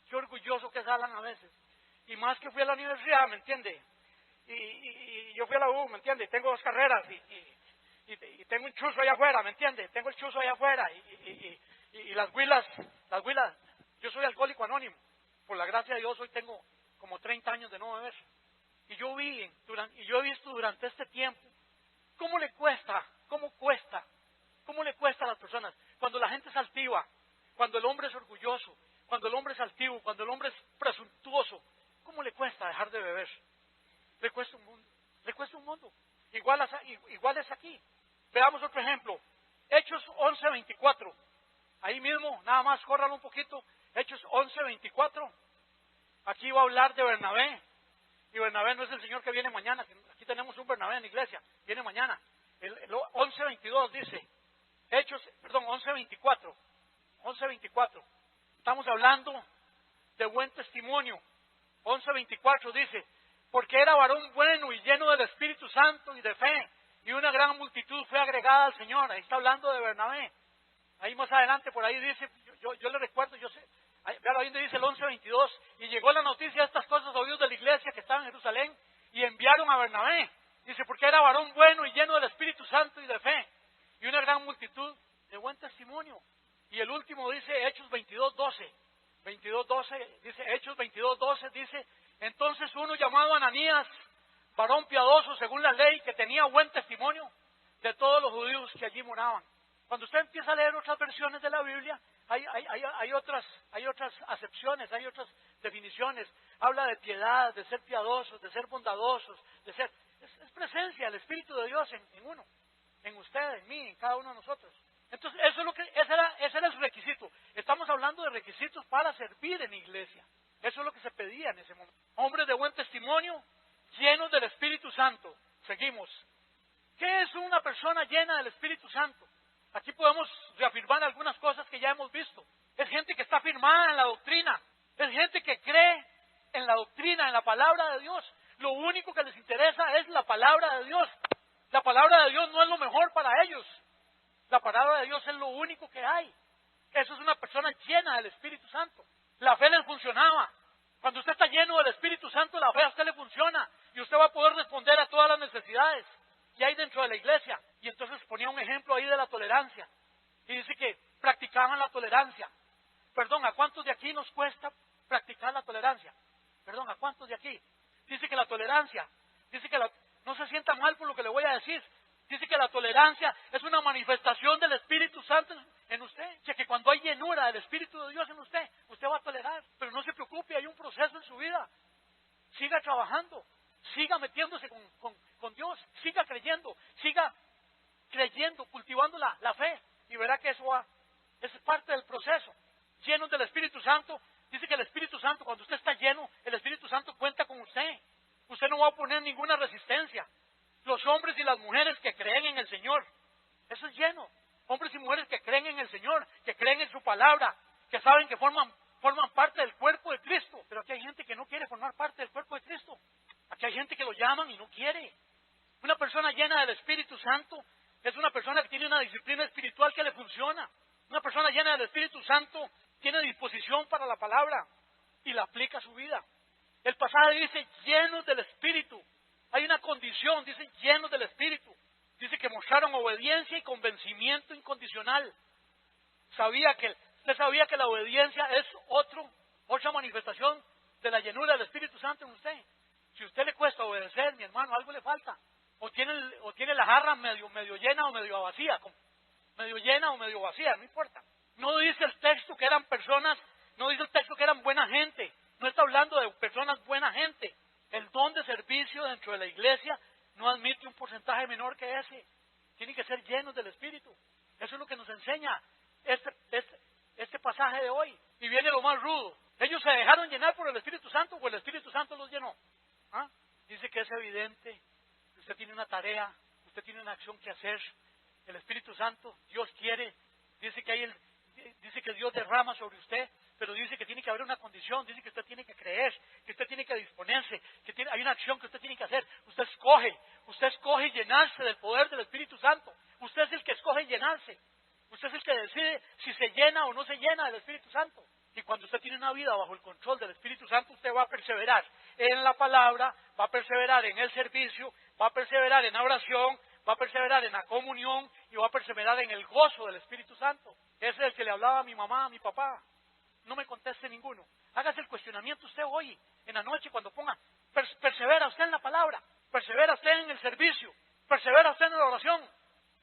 Qué orgulloso que es Alan a veces. Y más que fui a la universidad, ¿me entiende? Y yo fui a la U, ¿me entiende? Tengo 2 carreras y tengo un chuzo allá afuera, ¿me entiende? Tengo el chuzo allá afuera y las huilas, yo soy alcohólico anónimo. Por la gracia de Dios hoy tengo como 30 años de no beber. Y yo he visto durante este tiempo cómo le cuesta a las personas. Cuando la gente es altiva, cuando el hombre es orgulloso, cuando el hombre es altivo, cuando el hombre es presuntuoso, de beber. Le cuesta un mundo. Le cuesta un mundo. Igual es aquí. Veamos otro ejemplo. Hechos 11:24. Ahí mismo, nada más, córralo un poquito. Hechos 11:24. Aquí va a hablar de Bernabé. Y Bernabé no es el Señor que viene mañana. Aquí tenemos un Bernabé en la iglesia. Viene mañana. El 11:22 dice. 11:24. 11:24. Estamos hablando de buen testimonio. 11:24 dice, porque era varón bueno y lleno del Espíritu Santo y de fe, y una gran multitud fue agregada al Señor. Ahí está hablando de Bernabé. Ahí más adelante, por ahí dice, yo le recuerdo, yo sé, vean ahí donde dice el 11:22, y llegó la noticia de estas cosas a oídos de la iglesia que estaba en Jerusalén, y enviaron a Bernabé. Dice, porque era varón bueno y lleno del Espíritu Santo y de fe, y una gran multitud de buen testimonio. Y el último dice Hechos 22:12. 22:12 dice, Hechos 22:12 dice, entonces uno llamado Ananías, varón piadoso según la ley, que tenía buen testimonio de todos los judíos que allí moraban. Cuando usted empieza a leer otras versiones de la Biblia, hay otras acepciones, hay otras definiciones. Habla de piedad, de ser piadosos, de ser bondadosos, de ser... Es presencia, el Espíritu de Dios en uno, en usted, en mí, en cada uno de nosotros. Entonces, ese era el requisito. Estamos hablando de requisitos para servir en iglesia. Eso es lo que se pedía en ese momento. Hombres de buen testimonio, llenos del Espíritu Santo. Seguimos. ¿Qué es una persona llena del Espíritu Santo? Aquí podemos reafirmar algunas cosas que ya hemos visto. Es gente que está firmada en la doctrina. Es gente que cree en la doctrina, en la palabra de Dios. Lo único que les interesa es la palabra de Dios. La palabra de Dios no es lo mejor para ellos. La palabra de Dios es lo único que hay. Eso es una persona llena del Espíritu Santo. La fe les funcionaba. Cuando usted está lleno del Espíritu Santo, la fe a usted le funciona. Y usted va a poder responder a todas las necesidades que hay dentro de la iglesia. Y entonces ponía un ejemplo ahí de la tolerancia. Y dice que practicaban la tolerancia. Perdón, ¿a cuántos de aquí nos cuesta practicar la tolerancia? Perdón, ¿a cuántos de aquí? Dice que la tolerancia, no se sienta mal por lo que le voy a decir. Dice que la tolerancia es una manifestación del Espíritu Santo en usted. Que cuando hay llenura del Espíritu de Dios en usted, usted va a tolerar. Pero no se preocupe, hay un proceso en su vida. Siga trabajando, siga metiéndose con Dios, siga creyendo, cultivando la fe. Y verá que eso es parte del proceso. Llenos del Espíritu Santo. Dice que el Espíritu Santo, cuando usted está lleno, el Espíritu Santo cuenta con usted. Usted no va a poner ninguna resistencia. Los hombres y las mujeres que creen en el Señor, eso es lleno. Hombres y mujeres que creen en el Señor, que creen en su palabra, que saben que forman parte del cuerpo de Cristo. Pero aquí hay gente que no quiere formar parte del cuerpo de Cristo. Aquí hay gente que lo llaman y no quiere. Una persona llena del Espíritu Santo es una persona que tiene una disciplina espiritual que le funciona. Una persona llena del Espíritu Santo tiene disposición para la palabra y la aplica a su vida. El pasaje dice llenos del Espíritu. Hay una condición, dice llenos del Espíritu. Dice que mostraron obediencia y convencimiento incondicional. Usted sabía que la obediencia es otra manifestación de la llenura del Espíritu Santo en usted. Si a usted le cuesta obedecer, mi hermano, algo le falta. O tiene la jarra medio llena o medio vacía. Medio llena o medio vacía, no importa. No dice el texto que eran personas, no dice el texto que eran buena gente. No está hablando de personas buena gente. El don de servicio dentro de la iglesia no admite un porcentaje menor que ese. Tienen que ser llenos del Espíritu. Eso es lo que nos enseña este pasaje de hoy. Y viene lo más rudo. ¿Ellos se dejaron llenar por el Espíritu Santo o el Espíritu Santo los llenó? Dice que es evidente. Usted tiene una tarea, usted tiene una acción que hacer. El Espíritu Santo, Dios quiere. Dice que Dios derrama sobre usted. Pero dice que tiene que haber una condición, dice que usted tiene que creer, que usted tiene que disponerse, hay una acción que usted tiene que hacer. Usted escoge llenarse del poder del Espíritu Santo. Usted es el que escoge llenarse. Usted es el que decide si se llena o no se llena del Espíritu Santo. Y cuando usted tiene una vida bajo el control del Espíritu Santo, usted va a perseverar en la palabra, va a perseverar en el servicio, va a perseverar en la oración, va a perseverar en la comunión y va a perseverar en el gozo del Espíritu Santo. Ese es el que le hablaba a mi mamá, a mi papá. No me conteste ninguno. Hágase el cuestionamiento usted hoy, en la noche, cuando ponga, persevera usted en la palabra, persevera usted en el servicio, persevera usted en la oración,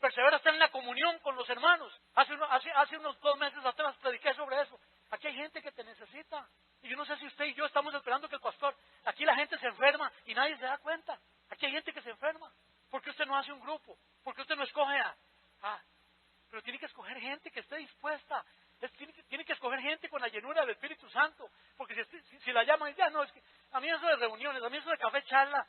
persevera usted en la comunión con los hermanos. Hace unos 2 meses atrás prediqué sobre eso. Aquí hay gente que te necesita. Y yo no sé si usted y yo estamos esperando que el pastor, aquí la gente se enferma y nadie se da cuenta. Aquí hay gente que se enferma. ¿Por qué usted no hace un grupo? ¿Por qué usted no escoge pero tiene que escoger gente que esté dispuesta. Tiene que escoger gente con la llenura del Espíritu Santo. Porque si la llaman, ya no, es que a mí eso de reuniones, a mí eso de café charla,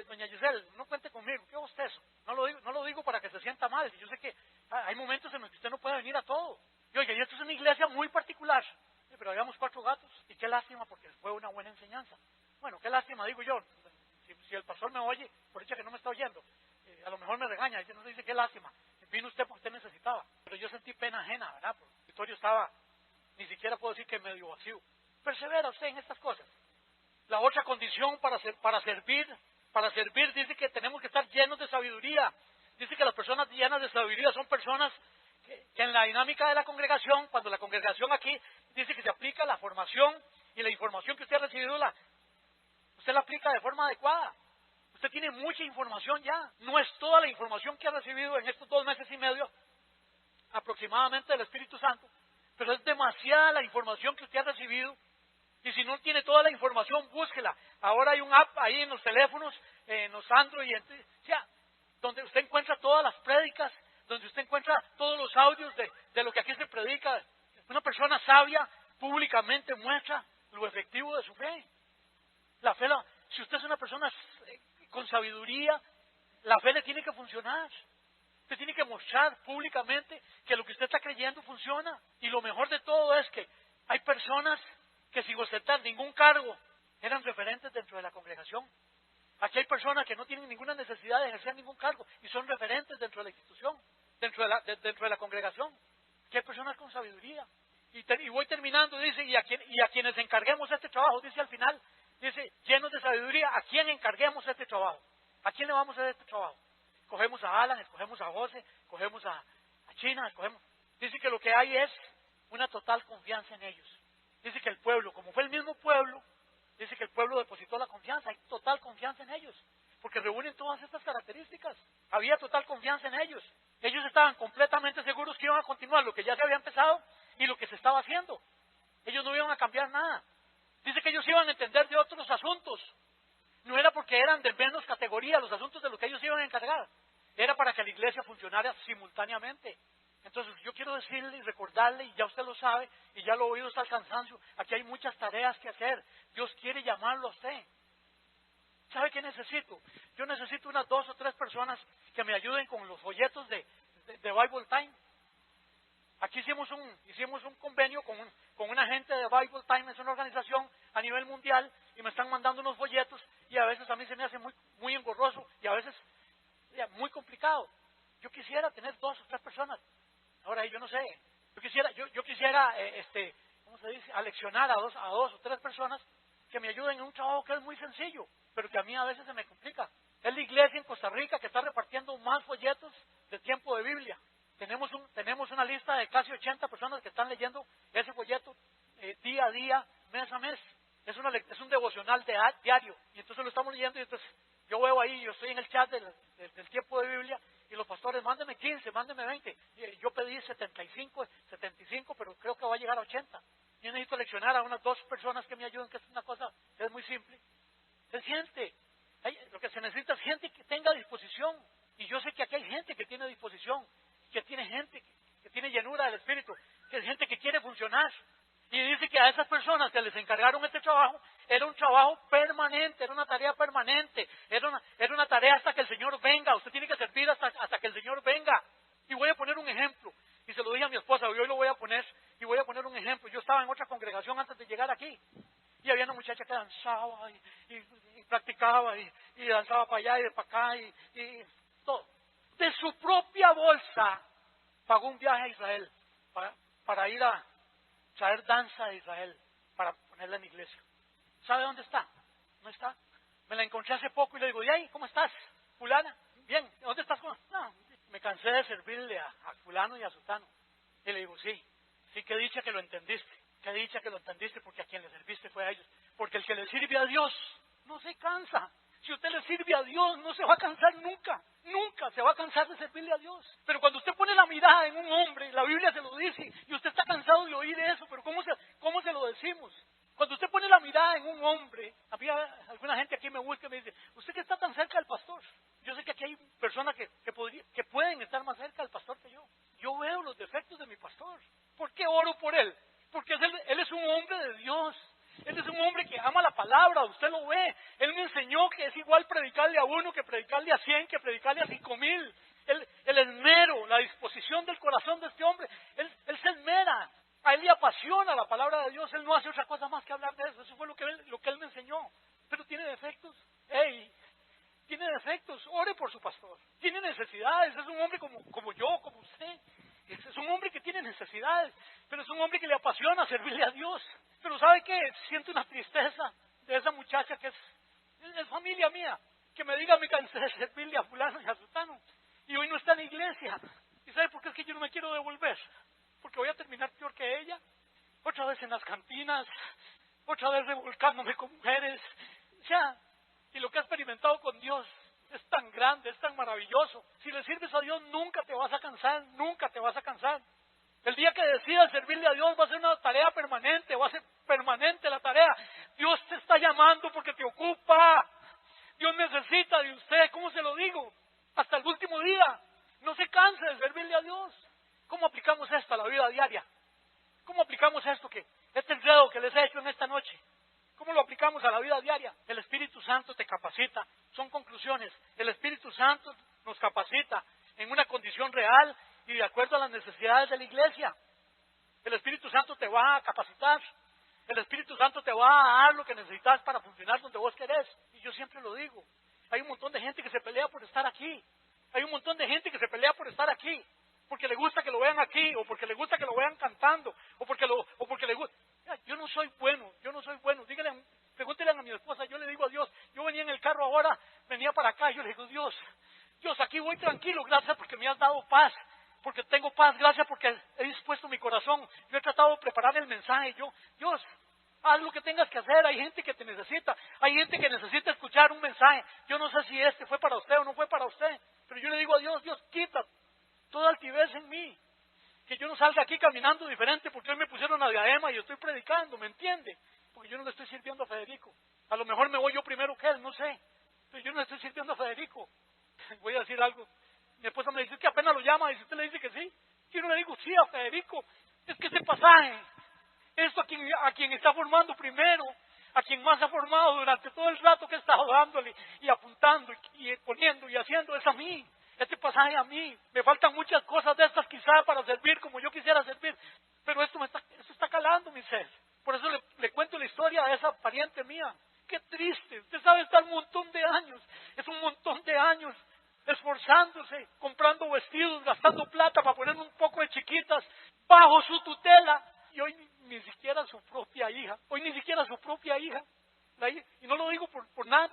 doña Giselle, no cuente conmigo, qué bostezo. No lo digo para que se sienta mal. Yo sé que hay momentos en los que usted no puede venir a todo. Y oiga, y esto es una iglesia muy particular. Pero habíamos 4 gatos. Y qué lástima, porque fue una buena enseñanza. Bueno, qué lástima, digo yo. Si el pastor me oye, por dicha que no me está oyendo, a lo mejor me regaña. No dice qué lástima. Vino usted porque usted necesitaba. Pero yo sentí pena ajena, ¿verdad? Porque el auditorio estaba, ni siquiera puedo decir que medio vacío. Persevera usted en estas cosas. La otra condición para servir, dice que tenemos que estar llenos de sabiduría. Dice que las personas llenas de sabiduría son personas que en la dinámica de la congregación, cuando la congregación aquí dice que se aplica la formación y la información que usted ha recibido, usted la aplica de forma adecuada. Usted tiene mucha información ya. No es toda la información que ha recibido en estos 2 meses y medio aproximadamente del Espíritu Santo, pero es demasiada la información que usted ha recibido. Y si no tiene toda la información, búsquela. Ahora hay un app ahí en los teléfonos, en los Android, donde usted encuentra todas las prédicas, donde usted encuentra todos los audios de lo que aquí se predica. Una persona sabia públicamente muestra lo efectivo de su fe. La fe, si usted es una persona con sabiduría, la fe le tiene que funcionar. Usted tiene que mostrar públicamente que lo que usted está creyendo funciona. Y lo mejor de todo es que hay personas que sin ostentar ningún cargo eran referentes dentro de la congregación. Aquí hay personas que no tienen ninguna necesidad de ejercer ningún cargo y son referentes dentro de la institución, dentro de la congregación. Aquí hay personas con sabiduría. Y voy terminando, dice, y a quienes encarguemos este trabajo, dice al final, dice, llenos de sabiduría, ¿a quién encarguemos este trabajo? ¿A quién le vamos a hacer este trabajo? Cogemos a Alan, escogemos a José, cogemos a China, dice que lo que hay es una total confianza en ellos. Dice que el pueblo, como fue el mismo pueblo, dice que el pueblo depositó la confianza, hay total confianza en ellos, porque reúnen todas estas características. Había total confianza en ellos. Ellos estaban completamente seguros que iban a continuar lo que ya se había empezado y lo que se estaba haciendo. Ellos no iban a cambiar nada. Dice que ellos iban a entender de otros asuntos. No era porque eran de menos categoría los asuntos de lo que ellos iban a encargar. Era para que la iglesia funcionara simultáneamente. Entonces yo quiero decirle y recordarle, y ya usted lo sabe, y ya lo he oído hasta el cansancio, aquí hay muchas tareas que hacer. Dios quiere llamarlo a usted. ¿Sabe qué necesito? Yo necesito unas 2 o 3 personas que me ayuden con los folletos de Bible Time. Aquí hicimos un convenio con una gente de Bible Time, es una organización a nivel mundial, y me están mandando unos folletos, y a veces a mí se me hace muy, muy engorroso, y a veces muy complicado. Yo quisiera tener 2 o 3 personas. Ahora yo no sé, yo quisiera ¿cómo se dice? Aleccionar a dos o tres personas que me ayuden en un trabajo que es muy sencillo, pero que a mí a veces se me complica. Es la iglesia en Costa Rica que está repartiendo más folletos de tiempo de Biblia. Tenemos una lista de casi 80 personas que están leyendo ese folleto día a día, mes a mes. Es un devocional diario, y entonces lo estamos leyendo, y entonces yo veo ahí, yo estoy en el chat del tiempo de Biblia, y los pastores, mándeme 15, mándeme 20. Yo pedí 75, pero creo que va a llegar a 80. Yo necesito leccionar a unas 2 personas que me ayuden, que es una cosa que es muy simple. Es gente. Lo que se necesita es gente que tenga disposición. Y yo sé que aquí hay gente que tiene disposición, que tiene gente que tiene llenura del Espíritu, que es gente que quiere funcionar. Y dice que a esas personas que les encargaron este trabajo, era un trabajo permanente, era una tarea permanente, era una tarea hasta que el Señor venga. Usted tiene que servir hasta que el Señor venga. Y voy a poner un ejemplo, y se lo dije a mi esposa, y hoy lo voy a poner un ejemplo. Yo estaba en otra congregación antes de llegar aquí, y había una muchacha que danzaba, y practicaba, y danzaba para allá y de para acá, y todo. De su propia bolsa, pagó un viaje a Israel, para ir a traer danza de Israel, para ponerla en la iglesia. ¿Sabe dónde está? No está. Me la encontré hace poco y le digo, ¿y ahí? ¿Cómo estás? Fulana, bien, ¿dónde estás? No, me cansé de servirle a fulano y a sutano. Y le digo, sí, qué dicha que lo entendiste, porque a quien le serviste fue a ellos. Porque el que le sirve a Dios no se cansa. Si usted le sirve a Dios, no se va a cansar nunca. Nunca se va a cansar de servirle a Dios. Pero cuando usted pone la mirada en un hombre, la Biblia se lo dice, y usted está cansado de oír eso, pero ¿cómo se lo decimos? Cuando usted pone la mirada en un hombre, había alguna gente aquí me busca y me dice, ¿usted que está tan cerca del pastor? Yo sé que aquí hay personas que pueden estar más cerca del pastor que yo. Yo veo los defectos de mi pastor. ¿Por qué oro por él? Porque él es un hombre de Dios. Él es un hombre que ama la palabra, usted lo ve. Él me enseñó que es igual predicarle a uno que predicarle a 100, que predicarle a 5,000. El esmero, la disposición del corazón de este hombre, él se esmera. A él le apasiona la palabra de Dios, él no hace otra cosa más que hablar de eso. Eso fue lo que él me enseñó. Pero tiene defectos. Tiene defectos, ore por su pastor. Tiene necesidades, es un hombre como yo, como usted. Es un hombre que tiene necesidades, pero es un hombre que le apasiona servirle a Dios. Pero ¿sabe qué? Siento una tristeza de esa muchacha que es familia mía, que me diga me cansé de servirle a fulano y a sutano, y hoy no está en la iglesia. ¿Y sabe por qué es que yo no me quiero devolver? Porque voy a terminar peor que ella, otra vez en las cantinas, otra vez revolcándome con mujeres. Y lo que he experimentado con Dios es tan grande, es tan maravilloso. Si le sirves a Dios nunca te vas a cansar, nunca te vas a cansar. El día que decidas servirle a Dios va a ser una tarea permanente, va a ser permanente la tarea. Dios te está llamando porque te ocupa. Dios necesita de usted, ¿cómo se lo digo? Hasta el último día. No se canse de servirle a Dios. ¿Cómo aplicamos esto a la vida diaria? ¿Cómo aplicamos este enredo que les he hecho en esta noche? ¿Cómo lo aplicamos a la vida diaria? El Espíritu Santo te capacita. Son conclusiones. El Espíritu Santo nos capacita en una condición real y de acuerdo a las necesidades de la iglesia. El Espíritu Santo te va a capacitar. El Espíritu Santo te va a dar lo que necesitas para funcionar donde vos querés. Y yo siempre lo digo. Hay un montón de gente que se pelea por estar aquí. Hay un montón de gente que se pelea por estar aquí. Porque le gusta que lo vean aquí, o porque le gusta que lo vean cantando, o porque le gusta. Yo no soy bueno. Pregúntele a mi esposa, yo le digo a Dios, yo venía en el carro ahora, venía para acá, yo le digo, Dios, aquí voy tranquilo, gracias porque me has dado paz, porque tengo paz, gracias porque he dispuesto mi corazón, yo he tratado de preparar el mensaje, Dios, haz lo que tengas que hacer, hay gente que te necesita, hay gente que necesita escuchar un mensaje, yo no sé si este fue para usted o no fue para usted, pero yo le digo a Dios, quita toda altivez en mí, que yo no salga aquí caminando diferente porque hoy me pusieron la diadema y estoy predicando, ¿me entiende? Porque yo no le estoy sirviendo a Federico. A lo mejor me voy yo primero que él, no sé. Pero yo no le estoy sirviendo a Federico. Voy a decir algo. Mi esposa me dice que apenas lo llama y si usted le dice que sí, yo no le digo sí a Federico. Es que ese pasaje, esto a quien está formando primero, a quien más ha formado durante todo el rato que he estado dándole y apuntando y poniendo y haciendo, es a mí. Este pasaje a mí, me faltan muchas cosas de estas quizás para servir como yo quisiera servir, pero esto está calando mi ser. Por eso le cuento la historia de esa pariente mía. Qué triste, usted sabe, está un montón de años, es un montón de años esforzándose, comprando vestidos, gastando plata para poner un poco de chiquitas bajo su tutela, y hoy ni siquiera su propia hija, y no lo digo por nada,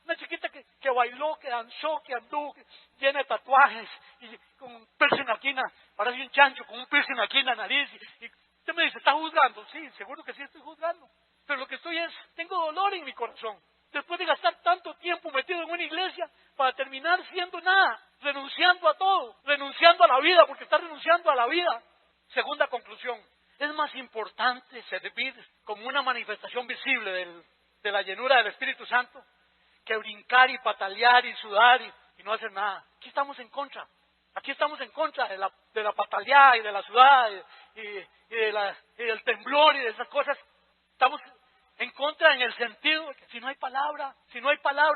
una chiquita que bailó, que danzó, que anduvo, llena de tatuajes, y con un piercing aquí, parece un chancho, con un piercing aquí en la nariz, y usted me dice, ¿está juzgando? Sí, seguro que sí estoy juzgando, pero lo que tengo dolor en mi corazón, después de gastar tanto tiempo metido en una iglesia, para terminar siendo nada, renunciando a todo, renunciando a la vida, porque está renunciando a la vida. Segunda conclusión, es más importante servir como una manifestación visible de la llenura del Espíritu Santo, que brincar y patalear y sudar y no hacer nada. Aquí estamos en contra de la pataleada y de la sudada y del temblor y de esas cosas. Estamos en contra en el sentido de que si no hay palabra,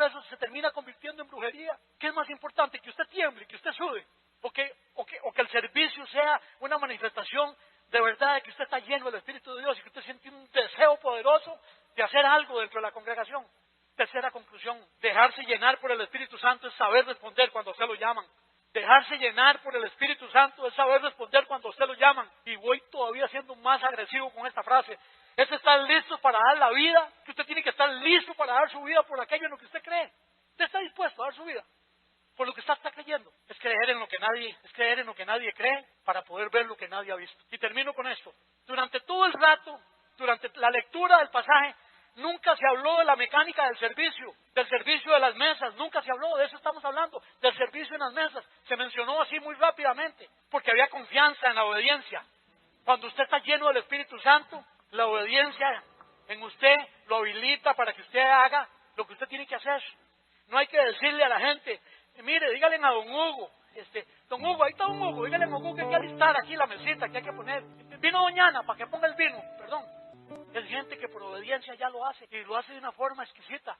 eso se termina convirtiendo en brujería. ¿Qué es más importante? ¿Que usted tiemble, que usted sude? ¿O que el servicio sea una manifestación de verdad de que usted está lleno del Espíritu de Dios y que usted siente un deseo poderoso de hacer algo dentro de la congregación? Tercera conclusión, dejarse llenar por el Espíritu Santo es saber responder cuando a usted lo llaman. Dejarse llenar por el Espíritu Santo es saber responder cuando a usted lo llaman. Y voy todavía siendo más agresivo con esta frase. Es estar listo para dar la vida, que usted tiene que estar listo para dar su vida por aquello en lo que usted cree. Usted está dispuesto a dar su vida por lo que está creyendo. Es creer en lo que nadie cree para poder ver lo que nadie ha visto. Y termino con esto. Durante todo el rato, durante la lectura del pasaje, nunca se habló de la mecánica del servicio de las mesas, nunca se habló, de eso estamos hablando, del servicio en las mesas. Se mencionó así muy rápidamente, porque había confianza en la obediencia. Cuando usted está lleno del Espíritu Santo, la obediencia en usted lo habilita para que usted haga lo que usted tiene que hacer. No hay que decirle a la gente, mire, dígale a don Hugo, don Hugo, ahí está don Hugo, dígale a don Hugo que hay que alistar aquí la mesita, que hay que poner vino doña Ana para que ponga el vino, perdón. Es gente que por obediencia ya lo hace, y lo hace de una forma exquisita.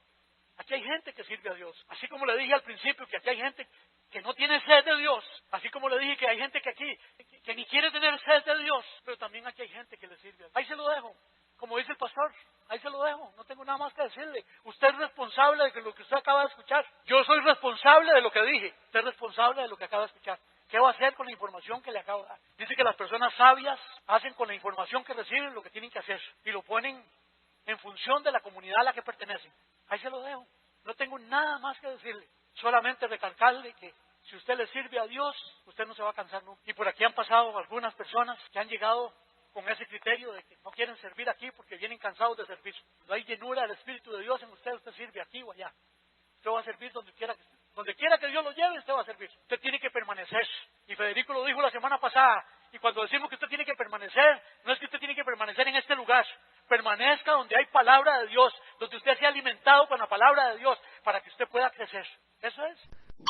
Aquí hay gente que sirve a Dios. Así como le dije al principio que aquí hay gente que no tiene sed de Dios. Así como le dije que hay gente que aquí que ni quiere tener sed de Dios. Pero también aquí hay gente que le sirve a Dios. Ahí se lo dejo. Como dice el pastor, ahí se lo dejo. No tengo nada más que decirle. Usted es responsable de lo que usted acaba de escuchar. Yo soy responsable de lo que dije. Usted es responsable de lo que acaba de escuchar. ¿Qué va a hacer con la información que le acabo de dar? Dice que las personas sabias hacen con la información que reciben lo que tienen que hacer. Y lo ponen en función de la comunidad a la que pertenecen. Ahí se lo dejo. No tengo nada más que decirle. Solamente recalcarle que si usted le sirve a Dios, usted no se va a cansar nunca. Y por aquí han pasado algunas personas que han llegado con ese criterio de que no quieren servir aquí porque vienen cansados de servir. Cuando hay llenura del Espíritu de Dios en usted, usted sirve aquí o allá. Usted va a servir donde quiera que Dios lo lleve, usted va a servir. Usted tiene que permanecer. Y Federico lo dijo la semana pasada. Y cuando decimos que usted tiene que permanecer, no es que usted tiene que permanecer en este lugar. Permanezca donde hay palabra de Dios, donde usted sea alimentado con la palabra de Dios, para que usted pueda crecer. Eso es.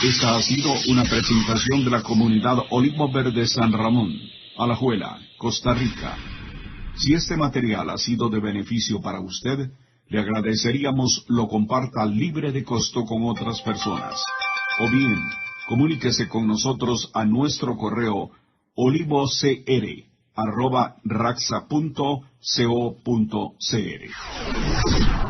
Esta ha sido una presentación de la comunidad Olivo Verde San Ramón, Alajuela, Costa Rica. Si este material ha sido de beneficio para usted, le agradeceríamos lo comparta libre de costo con otras personas. O bien, comuníquese con nosotros a nuestro correo olivocr@raxa.co.cr.